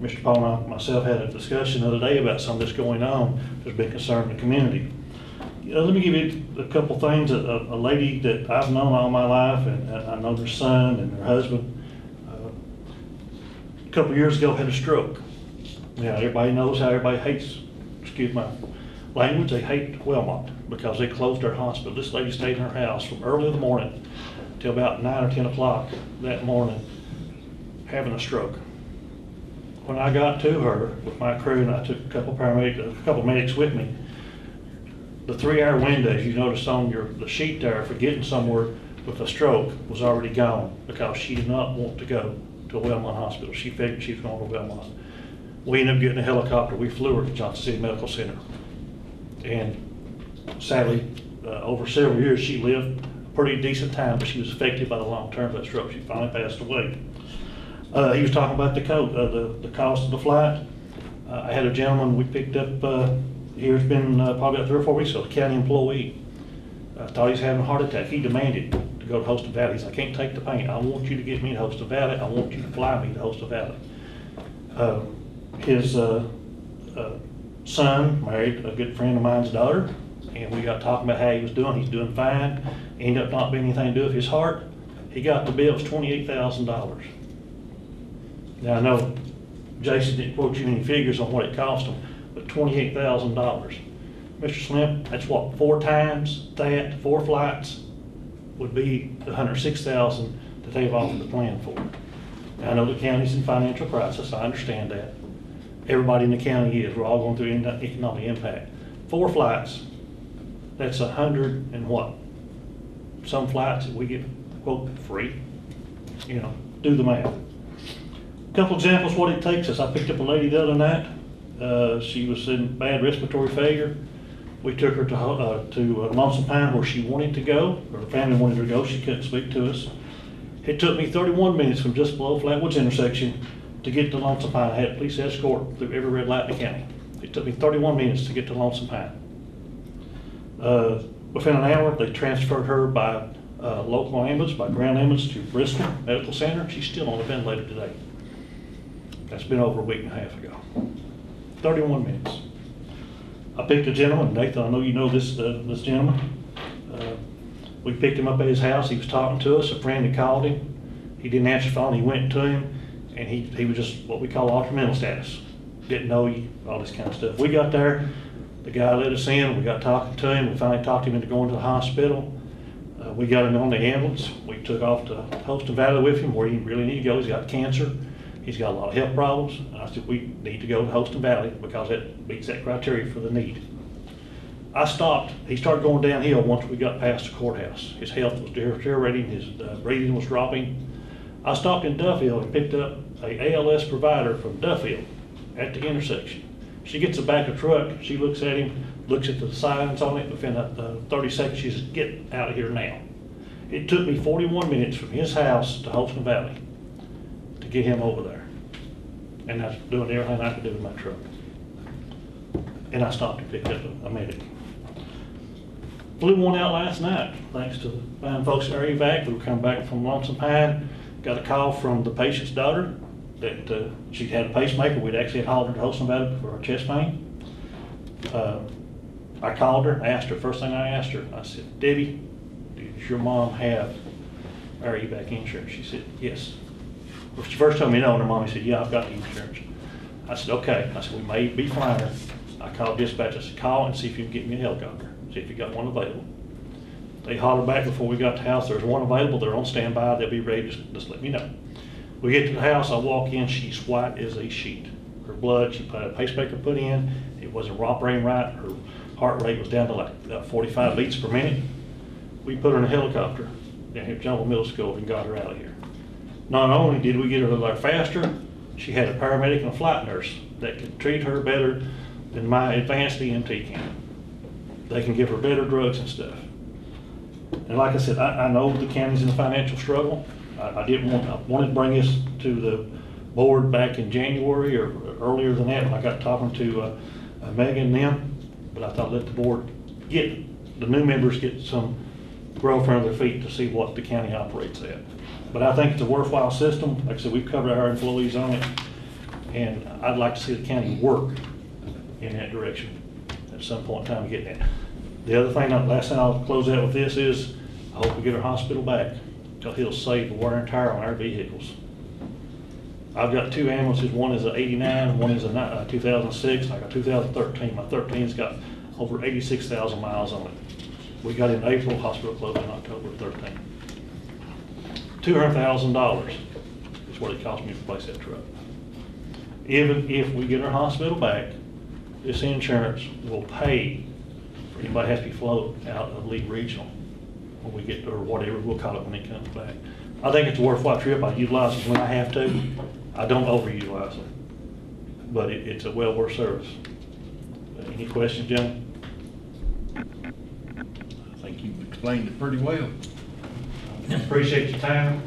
Mr. Paul and I, myself had a discussion the other day about some of this going on. There's been concern in the community. Let me give you a couple things. A lady that I've known all my life, and I know her son and her husband, a couple years ago had a stroke. Now, everybody knows how everybody hates, excuse my language, they hate Wellmont because they closed their hospital. This lady stayed in her house from early in the morning till about 9 or 10 o'clock that morning having a stroke. When I got to her with my crew, and I took a couple medics with me, the 3-hour window, as you notice on the sheet there for getting somewhere with a stroke, was already gone because she did not want to go to a Wellmont hospital. She figured she was going to Wellmont. We ended up getting a helicopter. We flew her to Johnson City Medical Center. And sadly, over several years, she lived a pretty decent time, but she was affected by the long term of that stroke. She finally passed away. He was talking about the cost of the flight. I had a gentleman we picked up here, it's been probably about 3 or 4 weeks ago, a county employee. Thought he was having a heart attack. He demanded to go to Holston Valley. He said, I can't take the pain. I want you to get me to Holston Valley. I want you to fly me to Holston Valley. His son married a good friend of mine's daughter, and we got talking about how he was doing. He's doing fine. Ended up not being anything to do with his heart. He got the bill, it was $28,000. Now I know Jason didn't quote you any figures on what it cost him, but $28,000. Mr. Slim, that's what, 4 times that, 4 flights would be the $106,000 that they've offered the plan for. Now, I know the county's in financial crisis, I understand that. Everybody in the county is, we're all going through economic impact. 4 flights, that's 100 and what? Some flights that we get, quote, free. You know, do the math. A couple examples what it takes us. I picked up a lady the other night. She was in bad respiratory failure. We took her to Lonesome Pine where she wanted to go, or her family wanted her to go. She couldn't speak to us. It took me 31 minutes from just below Flatwoods intersection to get to Lonesome Pine. I had police escort through every red light in the county. It took me 31 minutes to get to Lonesome Pine. Within an hour, they transferred her by local ambulance by ground ambulance to Bristol Medical Center. She's still on the ventilator today. That's been over a week and a half ago. 31 minutes. I picked a gentleman, Nathan, I know you know this gentleman. We picked him up at his house. He was talking to us. A friend had called him. He didn't answer the phone. He went to him, and he was just what we call altered mental status. Didn't know you, all this kind of stuff. We got there. The guy let us in. We got talking to him. We finally talked him into going to the hospital. We got him on the ambulance. We took off to Holston Valley with him, where he really need to go. He's got cancer. He's got a lot of health problems. And I said, we need to go to Holston Valley because that meets that criteria for the need. I stopped. He started going downhill once we got past the courthouse. His health was deteriorating. His breathing was dropping. I stopped in Duffield and picked up a ALS provider from Duffield at the intersection. She gets the back of the truck. She looks at him, looks at the signs on it. Within 30 seconds, she says, get out of here now. It took me 41 minutes from his house to Holston Valley to get him over there. And I was doing everything I could do with my truck. And I stopped and picked up a medic. Flew one out last night, thanks to the fine folks at REVAC. We were coming back from Lonesome Pine. Got a call from the patient's daughter that she had a pacemaker. We'd actually had hauled her to Holston Valley for her chest pain. I called her, asked her, first thing I asked her, I said, Debbie, does your mom have REVAC insurance? She said, yes. When she first told me no, and her mommy said, yeah, I've got the insurance. I said, okay. I said, we may be flying her. I called dispatch. I said, call and see if you can get me a helicopter. See if you got one available. They hollered back before we got to the house. There's one available. They're on standby. They'll be ready. Just let me know. We get to the house. I walk in. She's white as a sheet. Her blood, she had a pacemaker put in. It wasn't operating right. Her heart rate was down to like 45 beats per minute. We put her in a helicopter down here at Jungle Middle School and got her out of here. Not only did we get her there faster, she had a paramedic and a flight nurse that could treat her better than my advanced EMT can. They can give her better drugs and stuff. And like I said, I know the county's in a financial struggle. I wanted to bring this to the board back in January or earlier than that when I got talking to Megan and them, but I thought let the board get, the new members get some growth under their feet to see what the county operates at. But I think it's a worthwhile system. Like I said, we've covered our employees on it, and I'd like to see the county work in that direction at some point in time to get that. The other thing, last thing I'll close out with this is, I hope we get our hospital back, because it'll save the wear and tear on our vehicles. I've got two ambulances, one is a 89, one is a 2006, I got 2013. My 13's got over 86,000 miles on it. We got in April, hospital closed in October 13. $200,000 is what it cost me to replace that truck. Even if we get our hospital back, this insurance will pay for anybody has to be flown out of Lee Regional when we get, or whatever we'll call it when it comes back. I think it's a worthwhile trip. I utilize it when I have to. I don't overutilize it, but it's a well worth service. Any questions, John? I think you've explained it pretty well. Appreciate your time.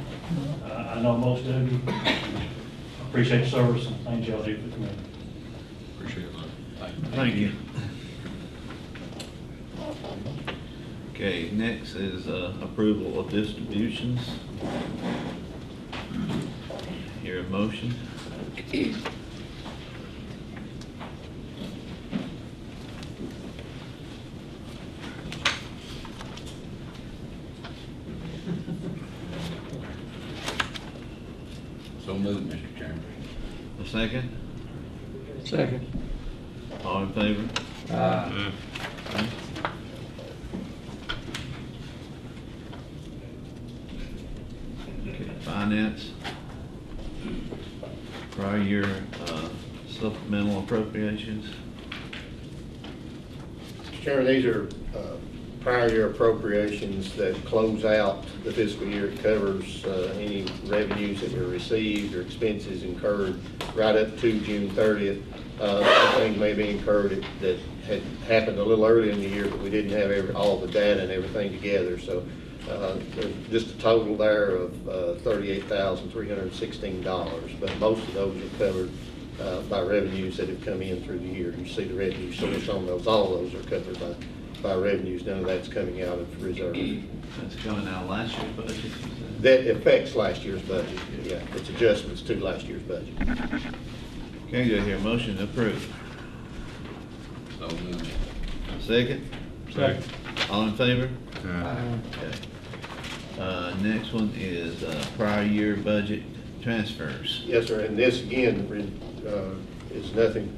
I know most of you. Appreciate the service and things y'all do for the community. Appreciate that. Thank you. Okay, next is approval of distributions. Hear a motion? So moved, Mr. Chairman. A second? Second. All in favor? Yeah. Okay, finance. Prior year supplemental appropriations. Mr. Chairman, these are prior year appropriations that close out the fiscal year. It covers any revenues that were received or expenses incurred right up to June 30th. Some things may be incurred that had happened a little earlier in the year, but we didn't have all the data and everything together. So there's just a total there of $38,316, but most of those are covered by revenues that have come in through the year. You see the revenue source on those, all of those are covered by by revenues. None of that's coming out of reserve. That's coming out of last year's budget, you said? That affects last year's budget. Yeah, it's adjustments to last year's budget. Okay, do I hear a motion to approve? So moved. Second? Second. All in favor? Uh, Okay. Next one is prior year budget transfers. Yes, sir, and this again is nothing,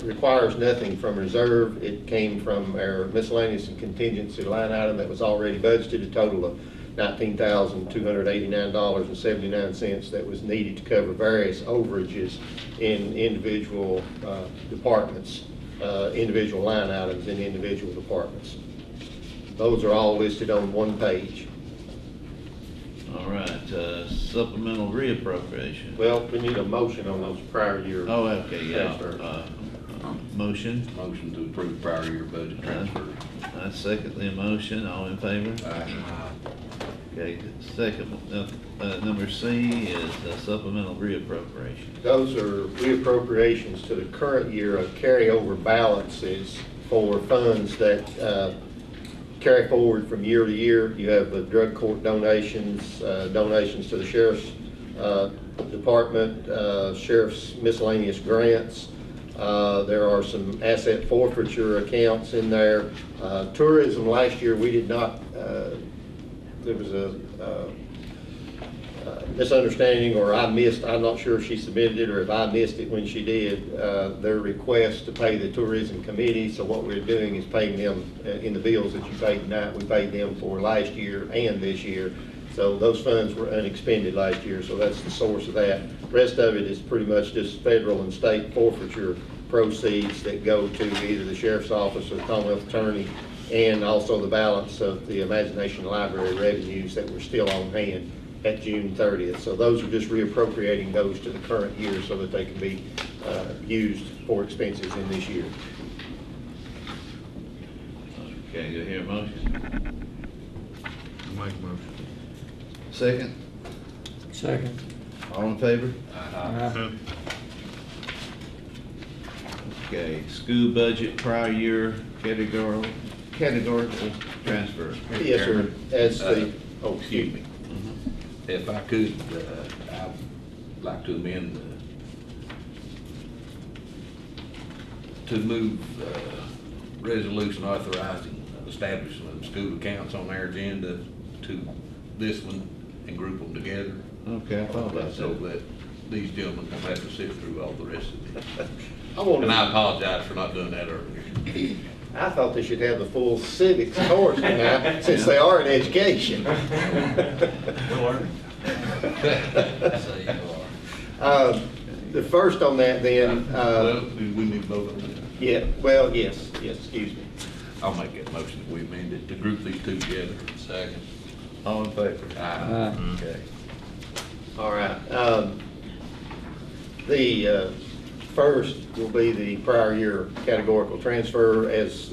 requires nothing from reserve. It came from our miscellaneous and contingency line item that was already budgeted, a total of $19,289.79 that was needed to cover various overages in individual departments, individual line items in individual departments. Those are all listed on one page. All right, supplemental reappropriation. Well, we need a motion on those prior year. Oh, okay, yeah. transfers. Motion. Motion to approve prior year budget transfer. I second the motion. All in favor? Okay, second, number C is supplemental reappropriation. Those are reappropriations to the current year of carryover balances for funds that carry forward from year to year. You have the drug court donations, donations to the sheriff's department, sheriff's miscellaneous grants. There are some asset forfeiture accounts in there. Tourism last year, we did not, there was a misunderstanding, or I missed, I'm not sure if she submitted it or if I missed it when she did, their request to pay the tourism committee. So what we're doing is paying them in the bills that you paid tonight. We paid them for last year and this year. So those funds were unexpended last year, so that's the source of that. Rest of it is pretty much just federal and state forfeiture proceeds that go to either the sheriff's office or the Commonwealth Attorney, and also the balance of the Imagination Library revenues that were still on hand at June 30th. So those are just reappropriating those to the current year so that they can be used for expenses in this year. Okay, do I hear a motion? Make a motion. Second? Second. All in favor? Aye. Okay, school budget prior year categorical transfer. Yes, sir. As the, oh, excuse me. If I could, I'd like to amend, to move resolution authorizing establishment of school accounts on our agenda to this one and group them together. Okay, I thought about So that. that these gentlemen won't have to sit through all the rest of it. I And I apologize for not doing that earlier. I thought they should have the full civics course now, since they are in education. The first on that then, Well, we need to vote on that. yeah, well, yes, excuse me. I'll make that motion that we amend it to group these two together. Second. All in favor? Aye. Okay. All right. The first will be the prior year categorical transfer. As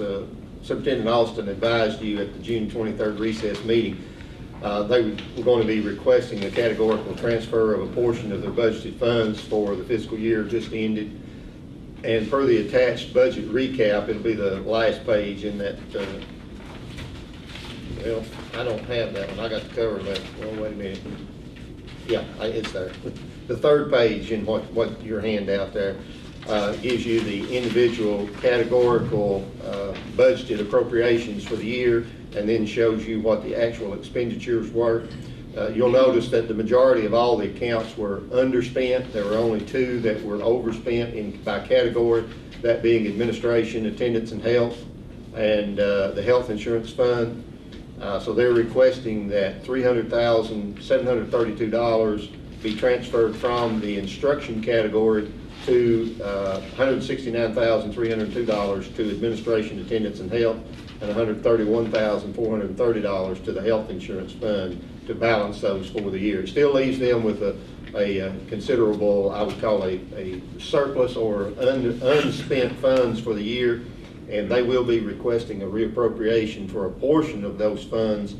Superintendent Austin advised you at the June 23rd recess meeting, they were going to be requesting a categorical transfer of a portion of their budgeted funds for the fiscal year just ended. And per the attached budget recap, it'll be the last page in that, well, I don't have that one. I got the cover of that. Well, wait a minute. Yeah, it's there. The third page in what your handout there gives you the individual categorical budgeted appropriations for the year, and then shows you what the actual expenditures were. You'll notice that the majority of all the accounts were underspent. There were only two that were overspent by category, that being administration, attendance, and health, and the health insurance fund. So they're requesting that $300,732 be transferred from the instruction category to $169,302 to administration, attendance, and health, and $131,430 to the health insurance fund to balance those for the year. It still leaves them with a considerable, I would call a surplus or unspent funds for the year, and they will be requesting a reappropriation for a portion of those funds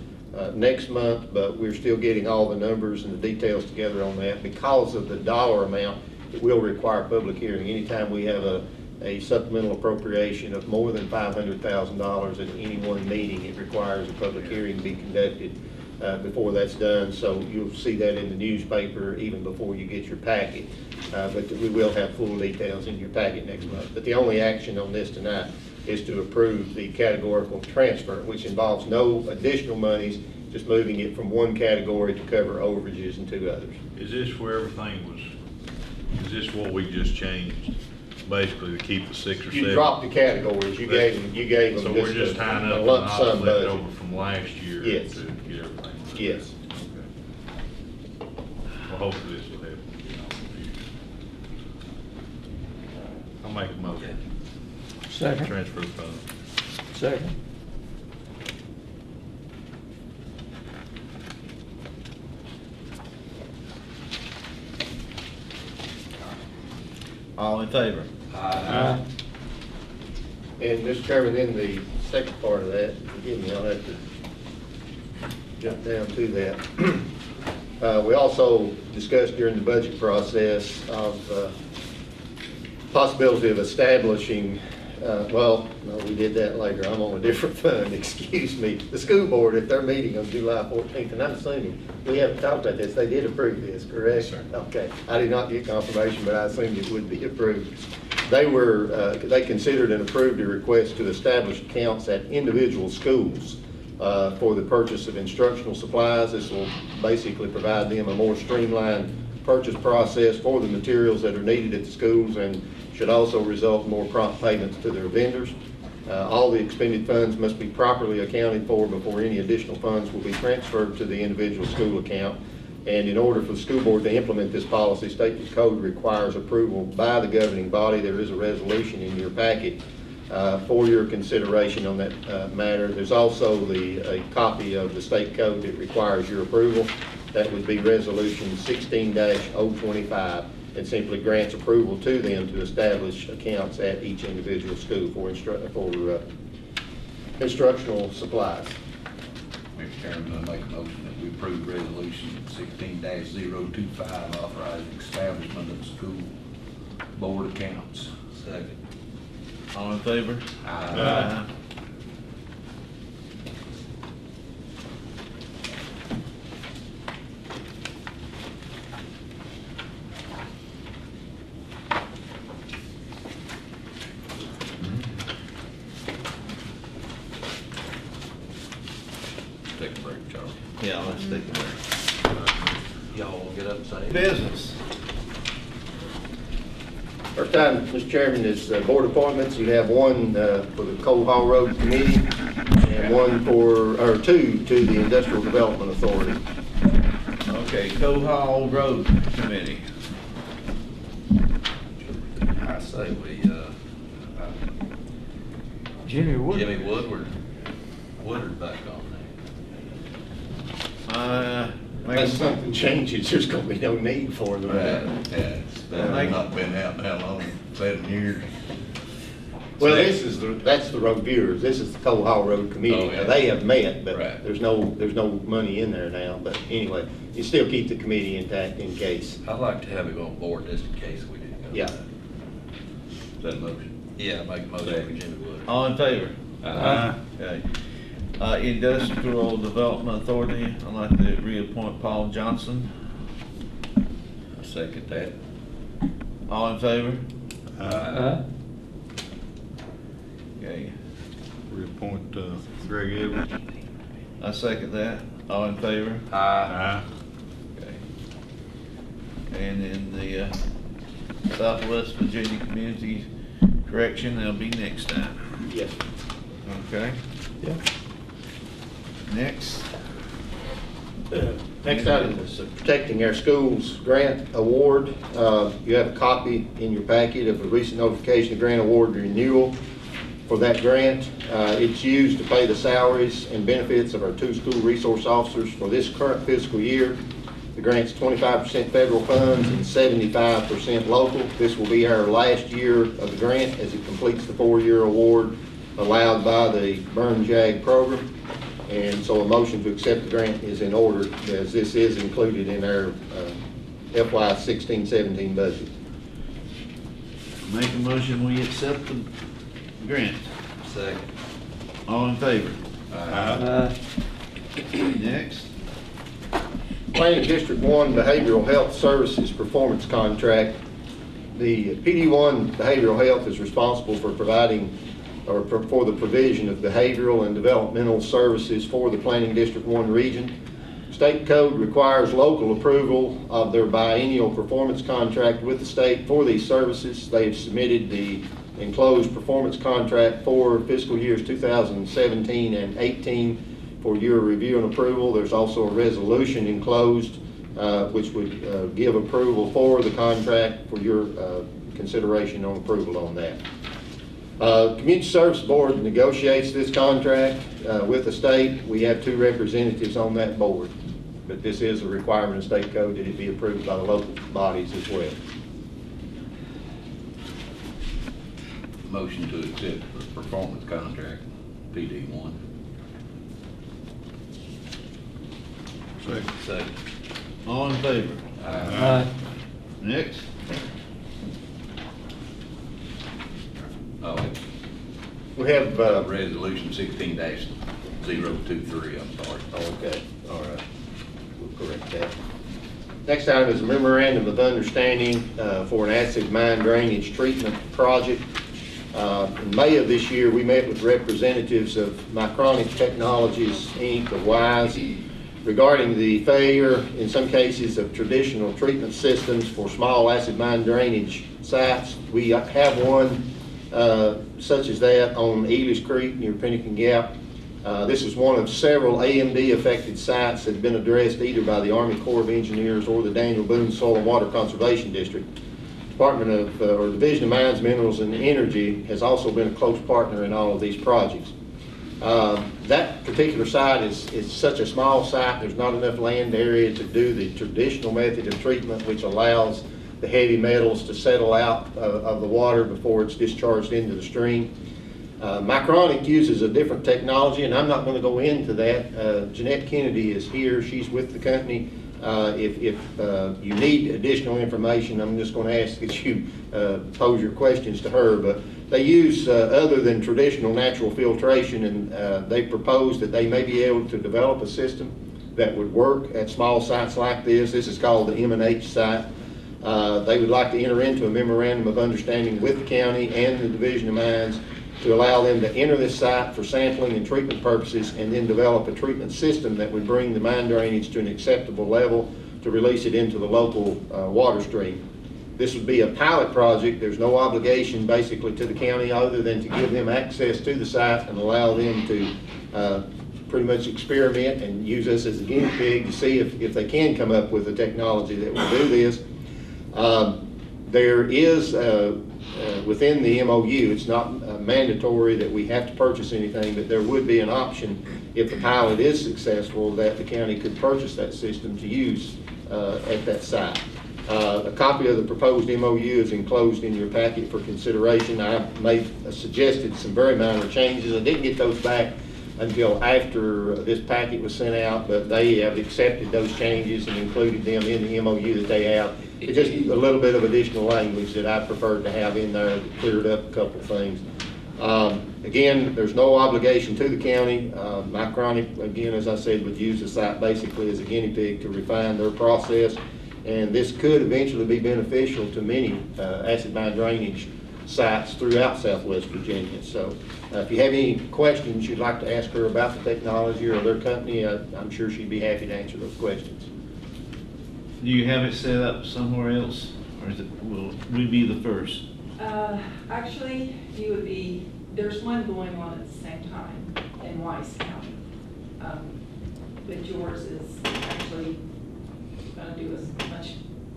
next month, but we're still getting all the numbers and the details together on that. Because of the dollar amount, it will require public hearing. Anytime we have a supplemental appropriation of more than $500,000 at any one meeting. It requires a public hearing to be conducted before that's done, so you'll see that in the newspaper even before you get your packet. But we will have full details in your packet next month. But the only action on this tonight is to approve the categorical transfer, which involves no additional monies, just moving it from one category to cover overages and two others. Is this where everything was, is this what we just changed? Basically to keep the 6 or 7? You dropped the categories, you gave them So we're just tying a up lump an sum offset budget. over from last year to Yes. get everything. Yes. Okay. Well, hopefully this will help. I'll make a motion. Second. Transfer the fund. Second. All in favor? Aye. And Mr. Chairman, in the second part of that, forgive me, I'll have to jump down to that. We also discussed during the budget process of possibility of establishing, well, no, we did that later. I'm on a different fund, excuse me. The school board, at their meeting on July 14th, and I'm assuming, we haven't talked about this, they did approve this, correct? Yes, sir. Okay. I did not get confirmation, but I assumed it would be approved. They considered and approved a request to establish accounts at individual schools for the purchase of instructional supplies. This will basically provide them a more streamlined purchase process for the materials that are needed at the schools, and should also result in more prompt payments to their vendors. All the expended funds must be properly accounted for before any additional funds will be transferred to the individual school account. And in order for the school board to implement this policy, state code requires approval by the governing body. There is a resolution in your packet for your consideration on that matter. There's also a copy of the state code that requires your approval. That would be resolution 16-025. It simply grants approval to them to establish accounts at each individual school for instructional supplies. Mr. Chairman, I make a motion that we approve resolution 16-025, authorizing establishment of school board accounts. Second. All in favor? Aye. Take a break, Charles. Yeah, let's take a break. Y'all want to get up and say? Business. First time, Mr. Chairman, is board appointments. You have one for the Coal Hall Road Committee and one or two to the Industrial Development Authority. Okay, Coal Hall Road Committee. I say we, Jimmy Wood. Jimmy Woodward back on Unless something changes, there's going to be no need for them. there. It's not been out that long, 7 years. Well, that's the road viewers. This is the Coal Hall Road Committee. Oh, yeah. Now, they have met, but Right. there's no money in there now. But anyway, you still keep the committee intact in case. I'd like to have him on board just in case we didn't go. Yeah. Is that a motion? Yeah, I make a motion for Jimmy Woodward. All in favor? Aye. Okay. Industrial Development Authority, I'd like to reappoint Paul Johnson. I second that. All in favor? Aye. Okay. Reappoint Greg Edwards. I second that. All in favor? Aye. Okay. And in the Southwest Virginia Community Correction, that'll be next time. Yes. Okay. Yeah. Next. Next item is Protecting Our Schools Grant Award. You have a copy in your packet of a recent notification of grant award renewal for that grant. It's used to pay the salaries and benefits of our 2 school resource officers for this current fiscal year. The grant's 25% federal funds and 75% local. This will be our last year of the grant as it completes the 4-year award allowed by the Burn JAG program. And so a motion to accept the grant is in order, as this is included in our FY 16-17 budget. Make a motion, we accept the grant. Second. All in favor? Uh, Next. Planning District 1 Behavioral Health Services Performance Contract. The PD1 Behavioral Health is responsible for providing, or for the provision of behavioral and developmental services for the Planning District 1 region. State code requires local approval of their biennial performance contract with the state for these services. They have submitted the enclosed performance contract for fiscal years 2017 and 18 for your review and approval. There's also a resolution enclosed which would give approval for the contract for your consideration on approval on that. Community Service Board negotiates this contract with the state. We have 2 representatives on that board, but this is a requirement of state code that it be approved by the local bodies as well. Motion to accept the performance contract, PD1. Second. All in favor? Next. Oh, We have, resolution 16-023, I'm sorry. okay, all right, we'll correct that. Next item is a memorandum of understanding for an acid mine drainage treatment project. In May of this year, we met with representatives of Micronic Technologies, Inc., of WISE, regarding the failure, in some cases, of traditional treatment systems for small acid mine drainage sites. We have one such as that on Elis Creek near Pennington Gap. This is one of several AMD affected sites that have been addressed either by the Army Corps of Engineers or the Daniel Boone Soil and Water Conservation District. Department of, or Division of Mines, Minerals, and Energy has also been a close partner in all of these projects. That particular site is such a small site, there's not enough land area to do the traditional method of treatment, which allows the heavy metals to settle out of the water before it's discharged into the stream. Micronic uses a different technology, and I'm not going to go into that. Jeanette Kennedy is here, she's with the company. If you need additional information, I'm just going to ask that you pose your questions to her. But they use other than traditional natural filtration, and they propose that they may be able to develop a system that would work at small sites like this. This is called the M&H site. They would like to enter into a memorandum of understanding with the county and the Division of Mines to allow them to enter this site for sampling and treatment purposes, and then develop a treatment system that would bring the mine drainage to an acceptable level to release it into the local water stream. This would be a pilot project. There's no obligation basically to the county other than to give them access to the site and allow them to pretty much experiment and use us as a guinea pig to see if they can come up with a technology that will do this. There is within the MOU, it's not mandatory that we have to purchase anything, but there would be an option if the pilot is successful that the county could purchase that system to use at that site. A copy of the proposed MOU is enclosed in your packet for consideration. I suggested some very minor changes. I didn't get those back until after this packet was sent out, but they have accepted those changes and included them in the MOU that they have. It's just a little bit of additional language that I preferred to have in there that cleared up a couple of things. Again, there's no obligation to the county. Micronic, again, as I said, would use the site basically as a guinea pig to refine their process, and this could eventually be beneficial to many acid mine drainage sites throughout Southwest Virginia. So if you have any questions you'd like to ask her about the technology or their company, I'm sure she'd be happy to answer those questions. Do you have it set up somewhere else, or will we be the first? Actually, you would be, there's one going on at the same time in Weiss County. But yours is actually going to do us much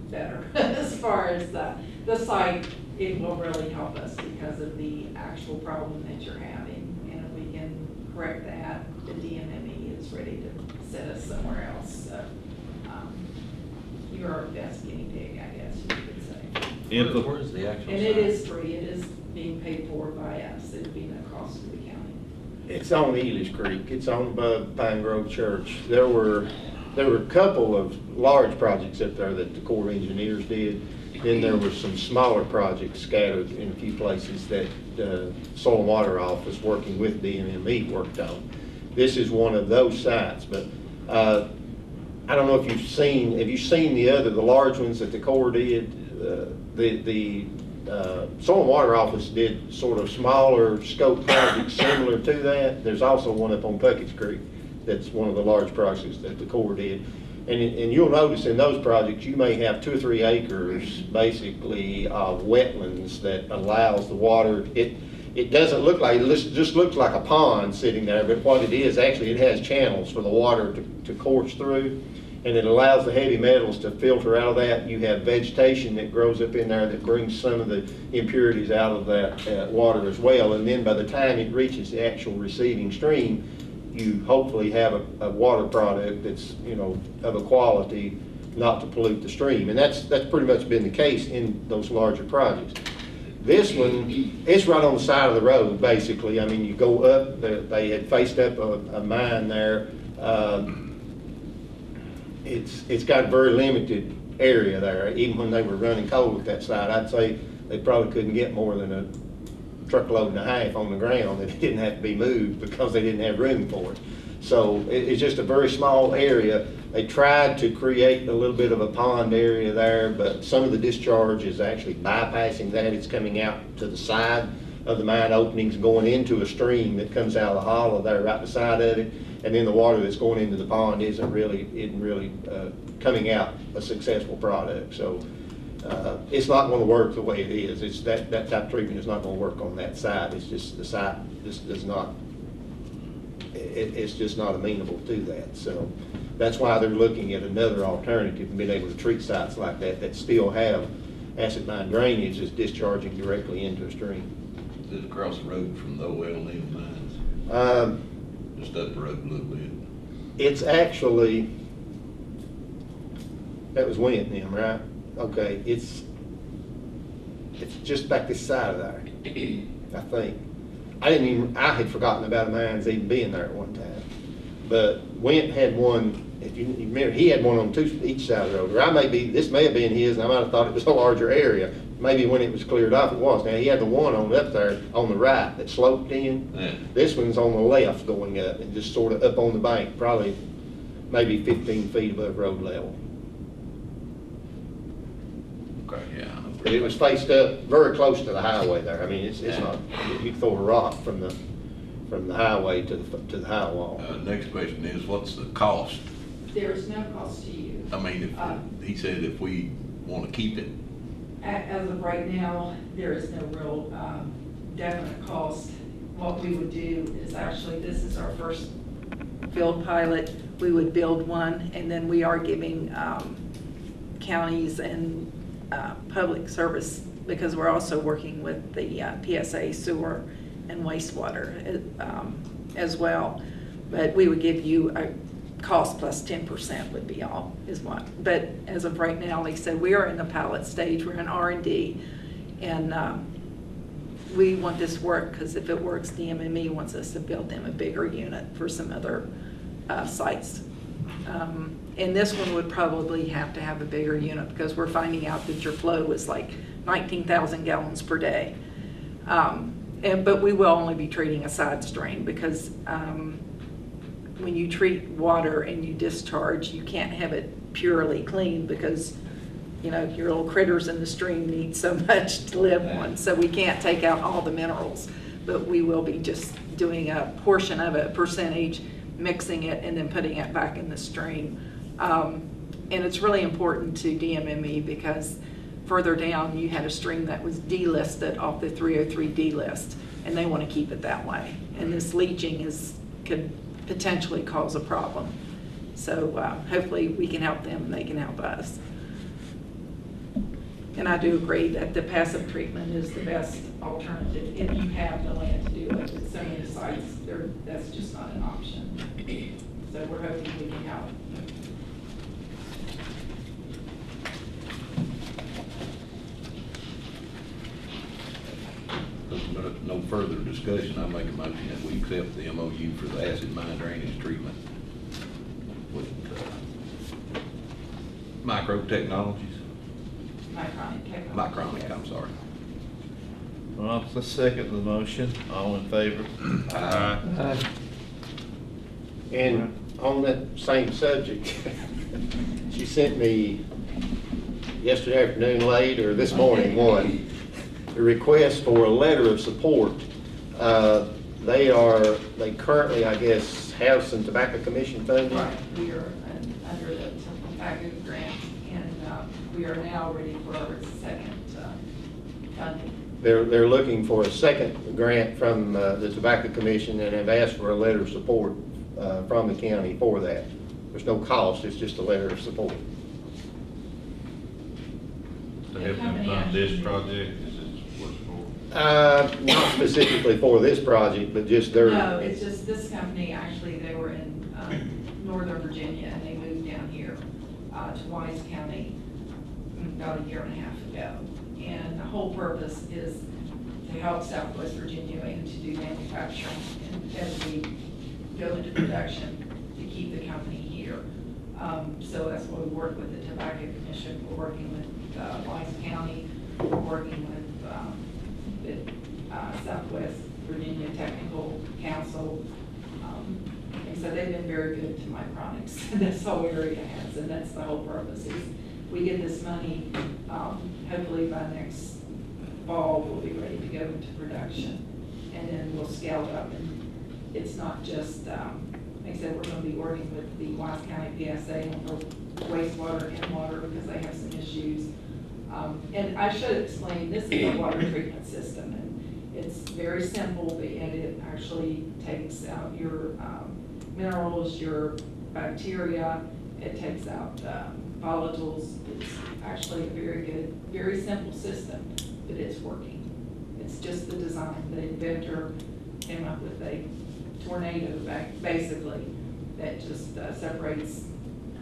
better as far as the site. It will really help us because of the actual problem that you're having. And if we can correct that, the DMME is ready to set us somewhere else. So you're our best guinea pig, I guess you could say. Where is the actual And site? it is free. It is being paid for by us. It would be no cost to the county. It's on Elis Creek. It's on above Pine Grove Church. There were a couple of large projects up there that the Corps of Engineers did. Then there were some smaller projects scattered in a few places that Soil and Water Office, working with DMME, worked on. This is one of those sites, but I don't know if have you seen the large ones that the Corps did? The Soil and Water Office did sort of smaller scope projects similar to that. There's also one up on Puckett's Creek that's one of the large projects that the Corps did. And you'll notice in those projects, you may have 2 or 3 acres basically of wetlands that allows the water. It doesn't look like, it just looks like a pond sitting there, but what it is, actually it has channels for the water to course through, and it allows the heavy metals to filter out of that. You have vegetation that grows up in there that brings some of the impurities out of that water as well, and then by the time it reaches the actual receiving stream, you hopefully have a water product that's, of a quality not to pollute the stream. And that's pretty much been the case in those larger projects. This one, it's right on the side of the road, basically. I mean, you go up, they had faced up a mine there. It's got a very limited area there. Even when they were running coal with that side, I'd say they probably couldn't get more than a truckload and a half on the ground that didn't have to be moved because they didn't have room for it. So it's just a very small area. They tried to create a little bit of a pond area there, but some of the discharge is actually bypassing that. It's coming out to the side of the mine openings, going into a stream that comes out of the hollow there right beside of it, and then the water that's going into the pond isn't really coming out a successful product. So it's not going to work the way it is. It's that type of treatment is not going to work on that site. It's just the site just does not. It's just not amenable to that. So that's why they're looking at another alternative and being able to treat sites like that still have acid mine drainage that's discharging directly into a stream. Is it across the road from the OL mines? Just up the road a little bit. It's actually, that was Winton, right? Okay, it's just back this side of there, I think. I had forgotten about a mines even being there at one time. But Wint had one, if you remember, he had one on each side of the road. Or this may have been his, and I might have thought it was a larger area. Maybe when it was cleared off, it was. Now, he had the one on up there on the right that sloped in. Yeah. This one's on the left going up and just sort of up on the bank, probably maybe 15 feet above road level. Okay, yeah. But it was faced up very close to the highway there. I mean, it's not, you can throw a rock from the highway to the high wall. Next question is, what's the cost? There is no cost to you. I mean, he said if we want to keep it. As of right now, there is no real definite cost. What we would do is actually, this is our first field pilot. We would build one, and then we are giving counties and public service, because we're also working with the PSA sewer and wastewater as well. But we would give you a cost plus 10% would be all is what. But as of right now, like I said, we are in the pilot stage. We're in R&D, and we want this to work, because if it works, the MME wants us to build them a bigger unit for some other sites. And this one would probably have to have a bigger unit, because we're finding out that your flow is like 19,000 gallons per day. But we will only be treating a side stream, because when you treat water and you discharge, you can't have it purely clean, because your little critters in the stream need so much to live on. So we can't take out all the minerals, but we will be just doing a portion of it, a percentage, mixing it, and then putting it back in the stream. And it's really important to DMME, because further down you had a stream that was delisted off the 303D list, and they want to keep it that way. And this leaching could potentially cause a problem. So hopefully we can help them and they can help us. And I do agree that the passive treatment is the best alternative if you have the land to do it. With so many sites, that's just not an option. So we're hoping we can help. No further discussion. I make a motion that we accept the MOU for the acid mine drainage treatment with Micro Technologies. Micronic Micronic, I'm sorry. Well, the second the motion, all in favor? And on that same subject, she sent me yesterday afternoon late, or this morning, a request for a letter of support. They currently, I guess, have some tobacco commission funding. Right, we are under the tobacco grant, and we are now ready for our second funding. They're looking for a second grant from the Tobacco Commission and have asked for a letter of support from the county for that. There's no cost, it's just a letter of support. To help them fund this project, is this what it's for? Not specifically for this project, but just their. No, it's just this company, actually, they were in Northern Virginia, and they moved down here to Wise County about a year and a half ago. And the whole purpose is to help Southwest Virginia and to do manufacturing, and as we go into production, to keep the company here. So that's why we work with the Tobacco Commission. We're working with Wise County. We're working with the Southwest Virginia Technical Council. And so they've been very good to Micronics. This whole area has, and that's the whole purpose is we get this money, hopefully by next fall, we'll be ready to go into production. And then we'll scale it up. And it's not just, like I said, we're going to be working with the Wise County PSA on the wastewater and water because they have some issues. And I should explain, this is a water treatment system. And it's very simple, and it actually takes out your minerals, your bacteria. It takes out volatiles. It's actually a very good, very simple system, but it's working. It's just the design. The inventor came up with a tornado basically that just separates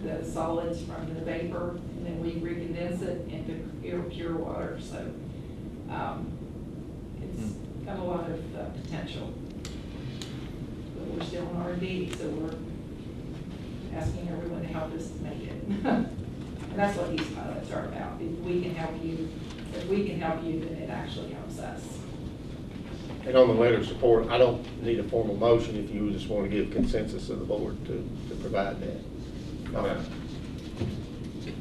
the solids from the vapor, and then we recondense it into pure water. So it's got a lot of potential. But we're still in R&D, so we're asking everyone to help us to make it. And that's what these pilots are about. If we can help you, then it actually helps us. And on the letter of support, I don't need a formal motion if you just want to give consensus of the board to provide that. Okay.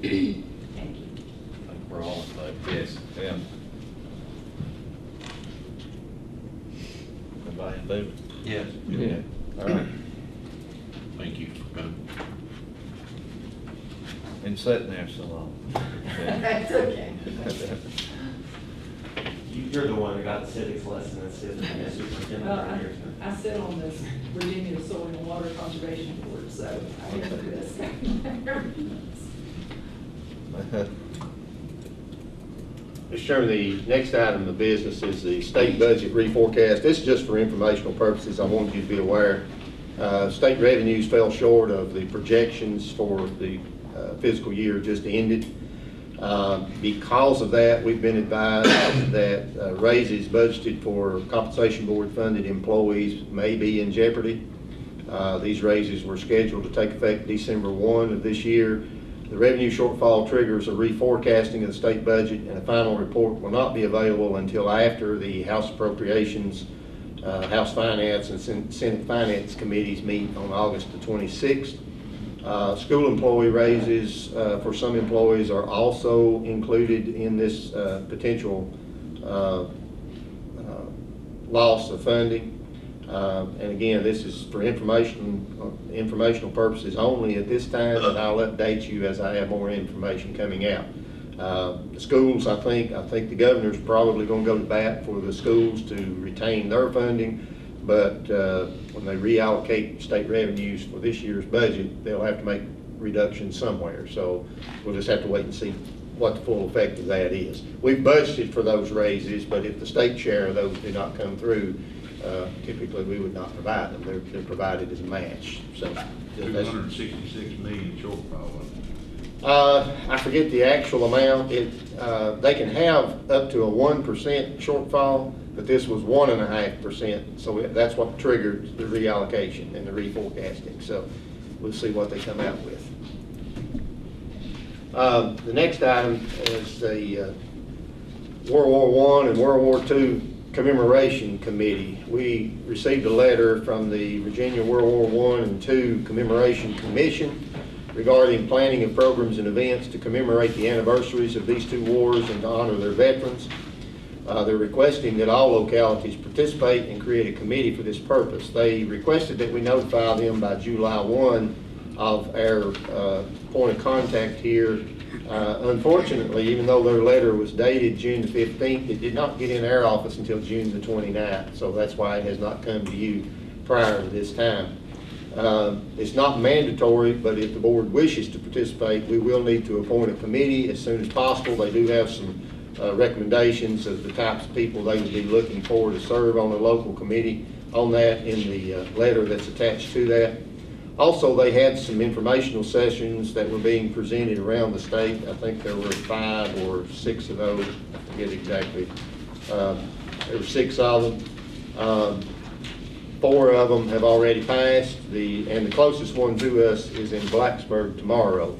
Thank you. I think we're all in favor. Yes. Yeah. Everybody in favor? Yes. Yeah. All right. Thank you for coming. Been sitting there so long. That's okay. You're the one that got the civics lesson instead of the superintendent. Well, I sit on this Virginia Soil and Water Conservation Board, so I get to do this. Mr. Chairman, the next item of business is the state budget reforecast. This is just for informational purposes. I wanted you to be aware. State revenues fell short of the projections for the fiscal year just ended. Because of that, we've been advised that raises budgeted for compensation board funded employees may be in jeopardy. These raises were scheduled to take effect December 1 of this year. The revenue shortfall triggers a reforecasting of the state budget, and a final report will not be available until after the House Appropriations, House Finance, and Senate Finance Committees meet on August the 26th. School employee raises for some employees are also included in this potential loss of funding. And again, this is for informational purposes only at this time, and I'll update you as I have more information coming out. The schools, I think the governor's probably going to go to bat for the schools to retain their funding. But when they reallocate state revenues for this year's budget, they'll have to make reductions somewhere. So we'll just have to wait and see what the full effect of that is. We've budgeted for those raises, but if the state share of those do not come through, typically we would not provide them. They're provided as a match. So 266 million shortfall. I forget the actual amount. They can have up to a 1% shortfall, but this was 1.5%. So that's what triggered the reallocation and the reforecasting. So we'll see what they come out with. The next item is the World War I and World War II Commemoration Committee. We received a letter from the Virginia World War I and II Commemoration Commission regarding planning of programs and events to commemorate the anniversaries of these two wars and to honor their veterans. They're requesting that all localities participate and create a committee for this purpose. They requested that we notify them by July 1 of our point of contact here. Unfortunately, even though their letter was dated June the 15th, it did not get in our office until June the 29th, so that's why it has not come to you prior to this time. It's not mandatory, but if the board wishes to participate, we will need to appoint a committee as soon as possible. They do have some recommendations of the types of people they would be looking for to serve on a local committee on that in the letter that's attached to that. Also, they had some informational sessions that were being presented around the state. I think there were 5 or 6 of those. I forget exactly. There were 6 of them. 4 of them have already passed. And the closest one to us is in Blacksburg tomorrow.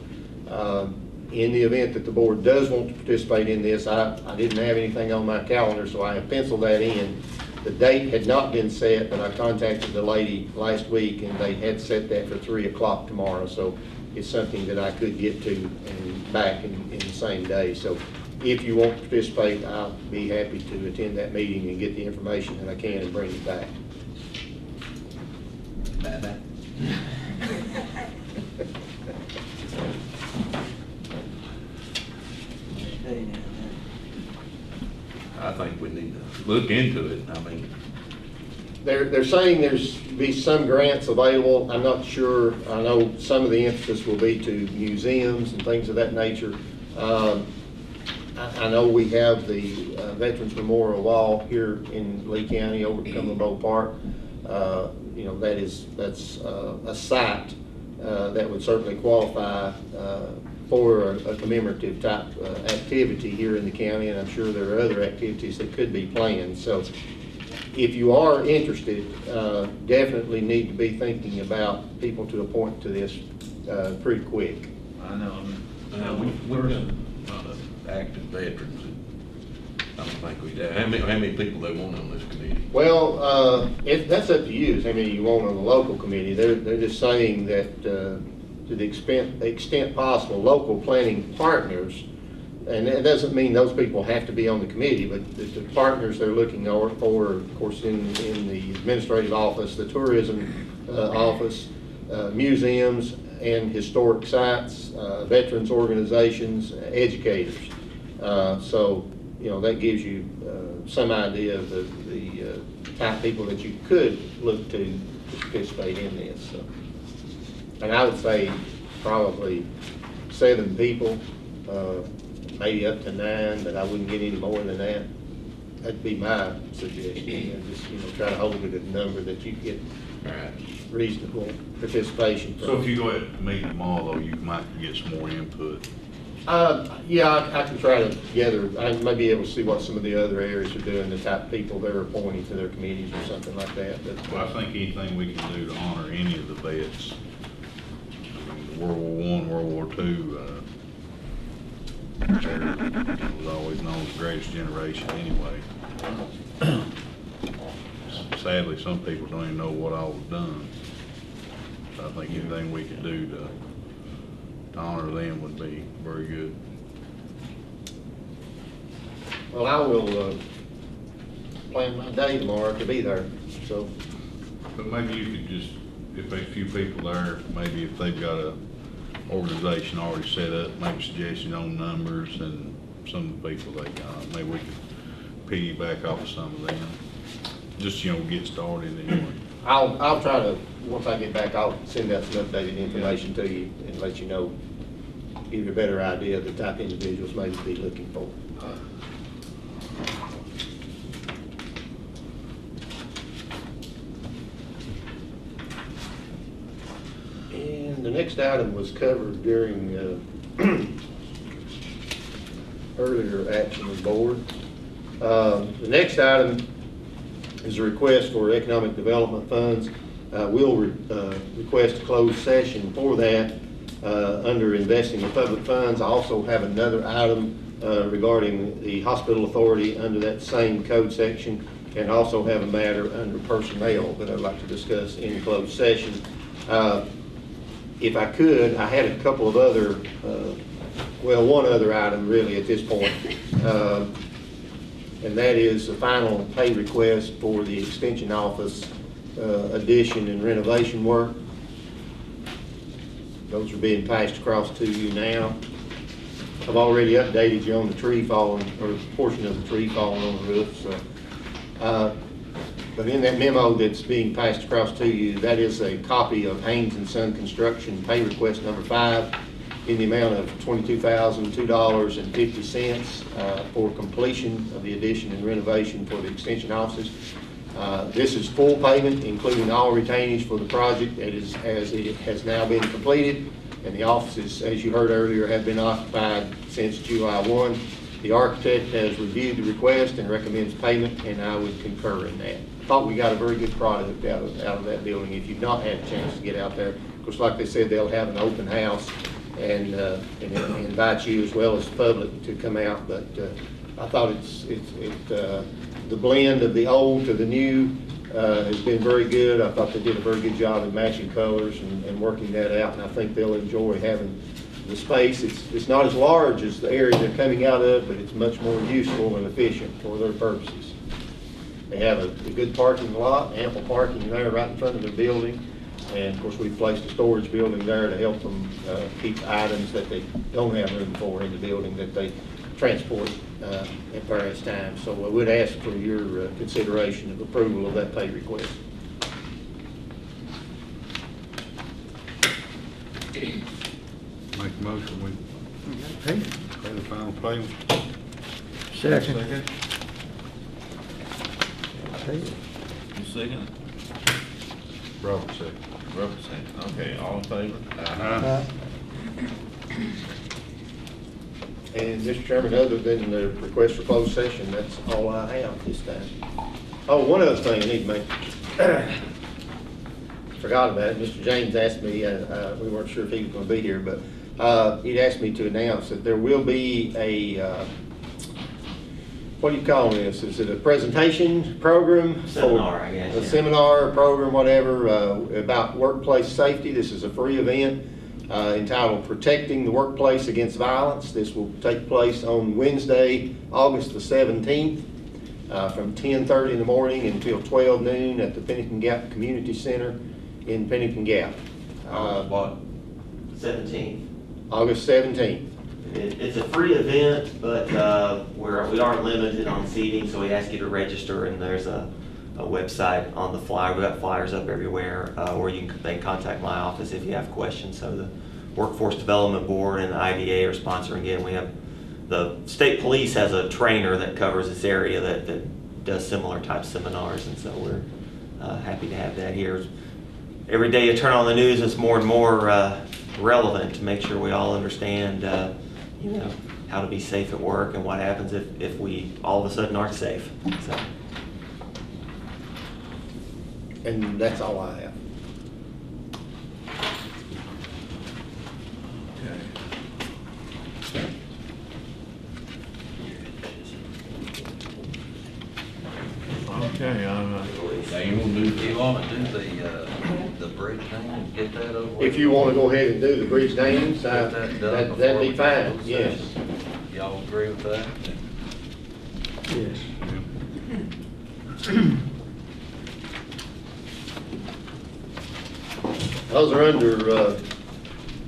In the event that the board does want to participate in this, I didn't have anything on my calendar, so I have penciled that in. The date had not been set, but I contacted the lady last week, and they had set that for 3 o'clock tomorrow, so it's something that I could get to and back in the same day. So if you want to participate, I'll be happy to attend that meeting and get the information that I can and bring it back. Bye-bye. I think we need to look into it. I mean, They're saying there's be some grants available. I'm not sure. I know some of the emphasis will be to museums and things of that nature. I know we have the Veterans Memorial Wall here in Lee County over at Cumberland Park. You know, that's a site that would certainly qualify for a commemorative type activity here in the county, and I'm sure there are other activities that could be planned. So if you are interested, definitely need to be thinking about people to appoint to this pretty quick. I know. we're not active veterans. I don't think we do. How many people they want on this committee? Well, that's up to you, is how many you want on the local committee. They're just saying that to the extent possible, local planning partners, and it doesn't mean those people have to be on the committee, but the partners they're looking for, of course, in the administrative office, the tourism office, museums and historic sites, veterans organizations, educators. So, you know, that gives you some idea of the type of people that you could look to participate in this. So. And I would say probably 7 people, maybe up to 9, but I wouldn't get any more than that. That'd be my suggestion. Just, you know, try to hold it at a number that you get reasonable participation from. So if you go ahead and meet them all, though, you might get some more input. Yeah, I can try to gather. I may be able to see what some of the other areas are doing, the type of people they're appointing to their committees or something like that. But, Well, I think anything we can do to honor any of the vets, I mean, World War I, World War II, was always known as the greatest generation anyway. Sadly, some people don't even know what all was done. So I think anything we could do to honor them would be very good. well, I will plan my day tomorrow to be there. So, But maybe you could just, if there's a few people there, maybe if they've got a organization already set up, make suggestions on numbers and some of the people they got, maybe we could piggyback off of some of them. Just, you know, get started anyway. I'll try to, once I get back, I'll send out some updated information to you and let you know, give you a better idea of the type of individuals maybe be looking for. And the next item was covered during earlier action of the board. The next item is a request for economic development funds. We'll request a closed session for that under investing in public funds. I also have another item regarding the hospital authority under that same code section, and also have a matter under personnel that I'd like to discuss in closed session. If I could, I had a couple of other, well, one other item really at this point, and that is the final pay request for the extension office addition and renovation work. Those are being passed across to you now. I've already updated you on the tree falling, or a portion of the tree falling on the roof. So, but in that memo that's being passed across to you, that is a copy of Haynes and Son Construction pay request number 5 in the amount of $22,002.50 for completion of the addition and renovation for the extension offices. This is full payment, including all retainage for the project as it has now been completed, and the offices, as you heard earlier, have been occupied since July 1. The architect has reviewed the request and recommends payment, and I would concur in that. I thought we got a very good product out of that building. If you've not had a chance to get out there, of course, like they said, they'll have an open house and invite you as well as the public to come out. But I thought the blend of the old to the new has been very good. I thought they did a very good job in matching colors and working that out, and I think they'll enjoy having the space. It's not as large as the area they're coming out of, but it's much more useful and efficient for their purposes. They have a good parking lot, ample parking there right in front of the building, and of course we've placed a storage building there to help them keep items that they don't have room for in the building that they transport at various times. So I would ask for your consideration of approval of that pay request. Make a motion, we pay the final payment. Second. You second? Robert second. Robert second. Okay, all in favor? And Mr. Chairman, other than the request for closed session, that's all I have this time. Oh, one other thing I need to make. Forgot about it. Mr. James asked me, we weren't sure if he was going to be here, but he'd asked me to announce that there will be a, what do you call this? Is it a presentation program? Seminar, I guess. A seminar, program, whatever, about workplace safety. This is a free event entitled Protecting the Workplace Against Violence. This will take place on Wednesday, August the 17th, from 10:30 in the morning until 12 noon at the Pennington Gap Community Center in Pennington Gap. What? 17th. August 17th. It's a free event, but we are limited on seating, so we ask you to register, and there's a website on the flyer. We've got flyers up everywhere, or they can contact my office if you have questions. So the Workforce Development Board and the IDA are sponsoring it. We have the state police has a trainer that covers this area that does similar type seminars, and so we're happy to have that here. Every day you turn on the news, it's more and more relevant to make sure we all understand how to be safe at work and what happens if we all of a sudden aren't safe. So. And that's all I have. Okay, You want to do the bridge thing and get that over with? If you want to go ahead and do the bridge names, Get that done before that'd we be go fine, to yes. session. Y'all agree with that? Yes. Those are under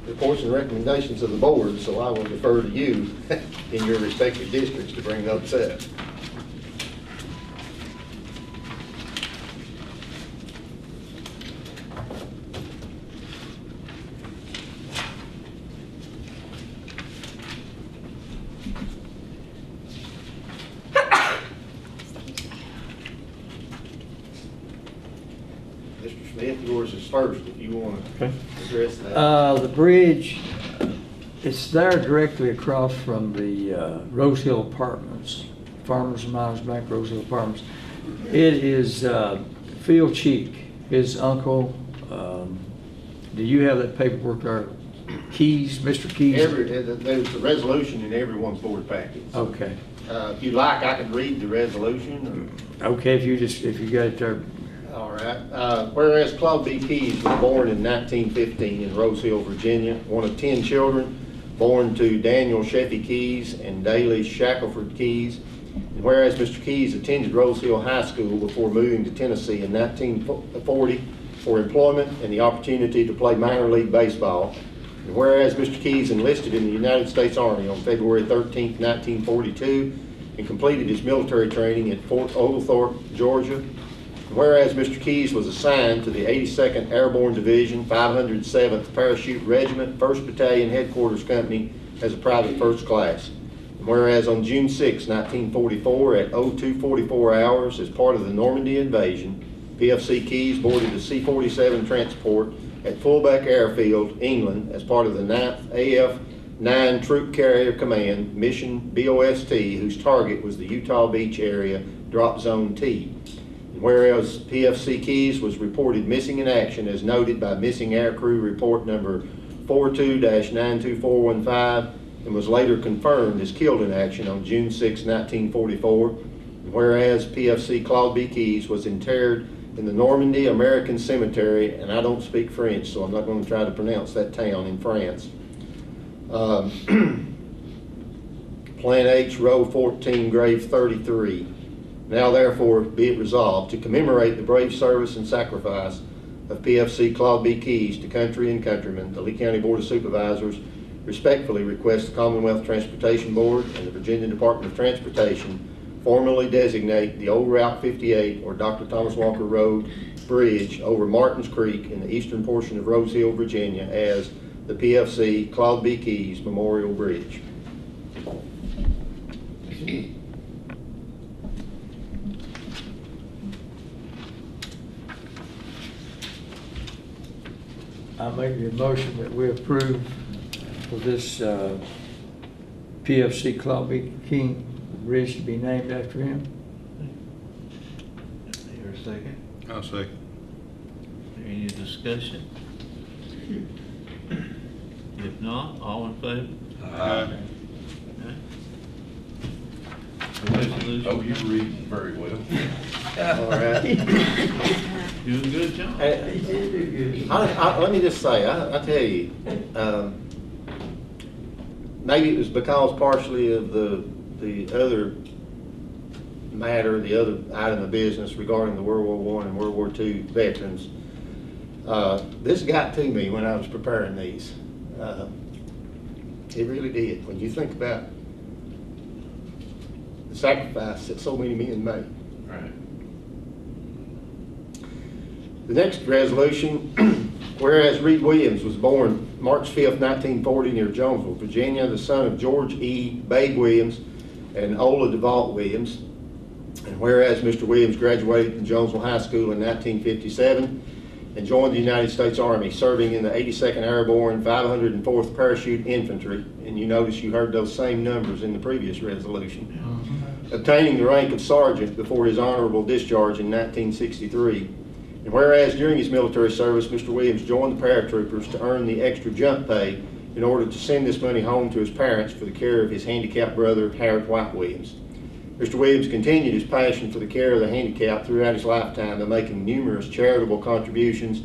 reports and recommendations of the board, so I will defer to you in your respective districts to bring those up. Mr. Smith, yours is first, if you want to address that. The bridge, it's there directly across from the Rose Hill Apartments, Farmers and Miners Bank, Rose Hill Apartments. It is Phil Cheek, his uncle. Do you have that paperwork there, Keys, Mr. Keys? There's a resolution in everyone's board package. Okay. If you like, I can read the resolution. Okay, if you got it there. All right. Whereas Claude B. Keys was born in 1915 in Rose Hill, Virginia, one of 10 children born to Daniel Sheffy Keys and Daly Shackelford Keys. And whereas Mr. Keys attended Rose Hill High School before moving to Tennessee in 1940 for employment and the opportunity to play minor league baseball. And whereas Mr. Keys enlisted in the United States Army on February 13, 1942, and completed his military training at Fort Oglethorpe, Georgia. And whereas Mr. Keys was assigned to the 82nd Airborne Division, 507th Parachute Regiment, 1st Battalion Headquarters Company as a private first class. And whereas on June 6, 1944, at 0244 hours, as part of the Normandy invasion, PFC Keys boarded a C-47 transport at Fullback Airfield, England, as part of the 9th AF-9 Troop Carrier Command, Mission BOST, whose target was the Utah Beach area, Drop Zone T. And whereas PFC Keys was reported missing in action as noted by Missing Aircrew Report number 42-92415, and was later confirmed as killed in action on June 6, 1944. And whereas PFC Claude B. Keys was interred in the Normandy American Cemetery, and I don't speak French, so I'm not going to try to pronounce that town in France. Plan H, row 14, grave 33. Now therefore be it resolved to commemorate the brave service and sacrifice of PFC Claude B. Keys to country and countrymen, the Lee County Board of Supervisors respectfully request the Commonwealth Transportation Board and the Virginia Department of Transportation formally designate the old Route 58 or Dr. Thomas Walker Road Bridge over Martins Creek in the eastern portion of Rose Hill, Virginia as the PFC Claude B. Keys Memorial Bridge. I make the motion that we approve for this PFC Claude B. King Bridge to be named after him. Here a second. I'll second. Any discussion? If not, all in favor? Aye. The resolution. Oh, you're reading very well. All right. Doing good, John. Let me just say, I tell you, maybe it was because partially of the other matter, the other item of business regarding the World War I and World War II veterans. This got to me when I was preparing these. It really did. When you think about the sacrifice that so many men made. Right. The next resolution, whereas Reed Williams was born March 5th, 1940 near Jonesville, Virginia, the son of George E. Babe Williams and Ola DeVault Williams. And whereas Mr. Williams graduated from Jonesville High School in 1957 and joined the United States Army, serving in the 82nd Airborne 504th Parachute Infantry. And you notice you heard those same numbers in the previous resolution. Obtaining the rank of sergeant before his honorable discharge in 1963. And whereas during his military service, Mr. Williams joined the paratroopers to earn the extra jump pay in order to send this money home to his parents for the care of his handicapped brother, Howard White Williams. Mr. Williams continued his passion for the care of the handicapped throughout his lifetime by making numerous charitable contributions,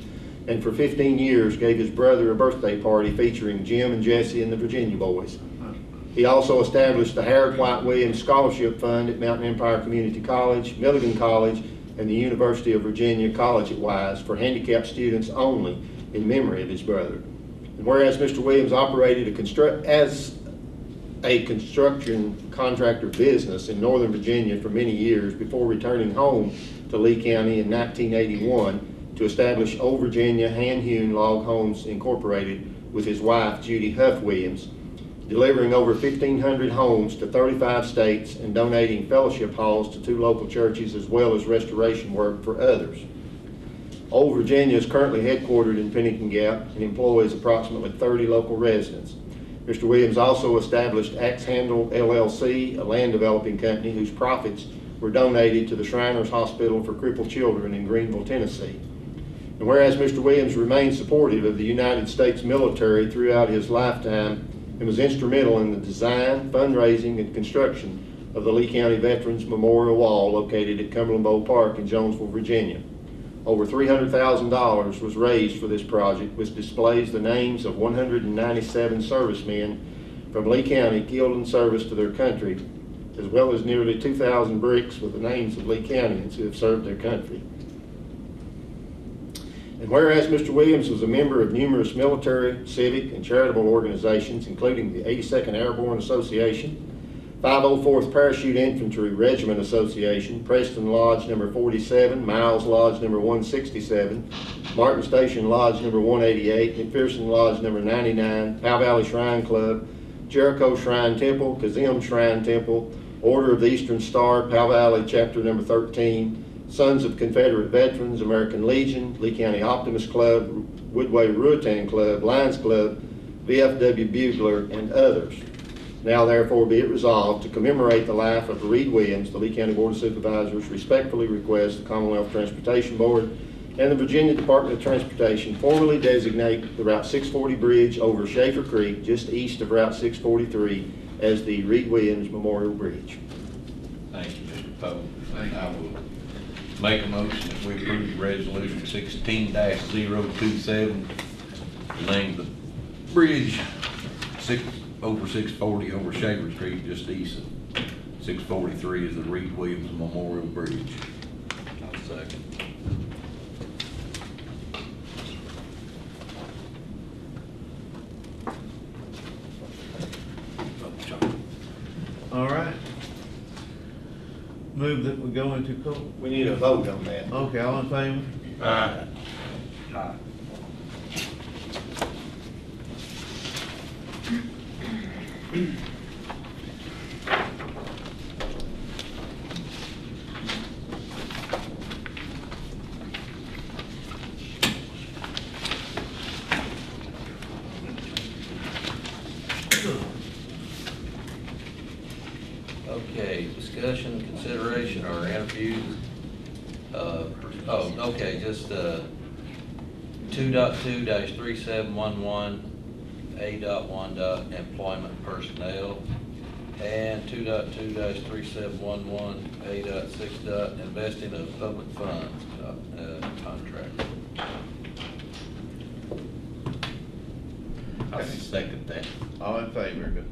and for 15 years gave his brother a birthday party featuring Jim and Jesse and the Virginia Boys. He also established the Howard White Williams Scholarship Fund at Mountain Empire Community College, Milligan College, and the University of Virginia College at Wise for handicapped students only in memory of his brother. And whereas Mr. Williams operated as a construction contractor business in Northern Virginia for many years before returning home to Lee County in 1981 to establish Old Virginia Hand-Hewn Log Homes Incorporated with his wife Judy Huff Williams, delivering over 1,500 homes to 35 states and donating fellowship halls to 2 local churches as well as restoration work for others. Old Virginia is currently headquartered in Pennington Gap and employs approximately 30 local residents. Mr. Williams also established Axe Handle LLC, a land developing company whose profits were donated to the Shriners Hospital for Crippled Children in Greenville, Tennessee. And whereas Mr. Williams remained supportive of the United States military throughout his lifetime and was instrumental in the design, fundraising, and construction of the Lee County Veterans Memorial Wall located at Cumberland Bowl Park in Jonesville, Virginia. Over $300,000 was raised for this project, which displays the names of 197 servicemen from Lee County killed in service to their country, as well as nearly 2,000 bricks with the names of Lee Countyans who have served their country. And whereas Mr. Williams was a member of numerous military, civic, and charitable organizations, including the 82nd Airborne Association, 504th Parachute Infantry Regiment Association, Preston Lodge number 47, Miles Lodge number 167, Martin Station Lodge number 188, McPherson Lodge number 99, Powell Valley Shrine Club, Jericho Shrine Temple, Kazim Shrine Temple, Order of the Eastern Star, Powell Valley Chapter number 13, Sons of Confederate Veterans, American Legion, Lee County Optimist Club, Woodway Ruatan Club, Lions Club, VFW Bugler, and others. Now therefore be it resolved to commemorate the life of Reed Williams, the Lee County Board of Supervisors respectfully request the Commonwealth Transportation Board and the Virginia Department of Transportation formally designate the Route 640 bridge over Schaefer Creek just east of Route 643 as the Reed Williams Memorial Bridge. Thank you, Mr. Poe. I will make a motion that we approve resolution 16-027, to name the bridge over 640 over Schaefer Creek, just east of 643 is the Reed Williams Memorial Bridge. I'll second. All right. Move that we go into court. We need a vote on that. Okay, all in favor? Aye. Okay, discussion, consideration, or interview. Okay, just 2.2-3711 A.1. Employment personnel, and 2.2-3711 A.6. Investing of public funds contract. I second that. All in favor?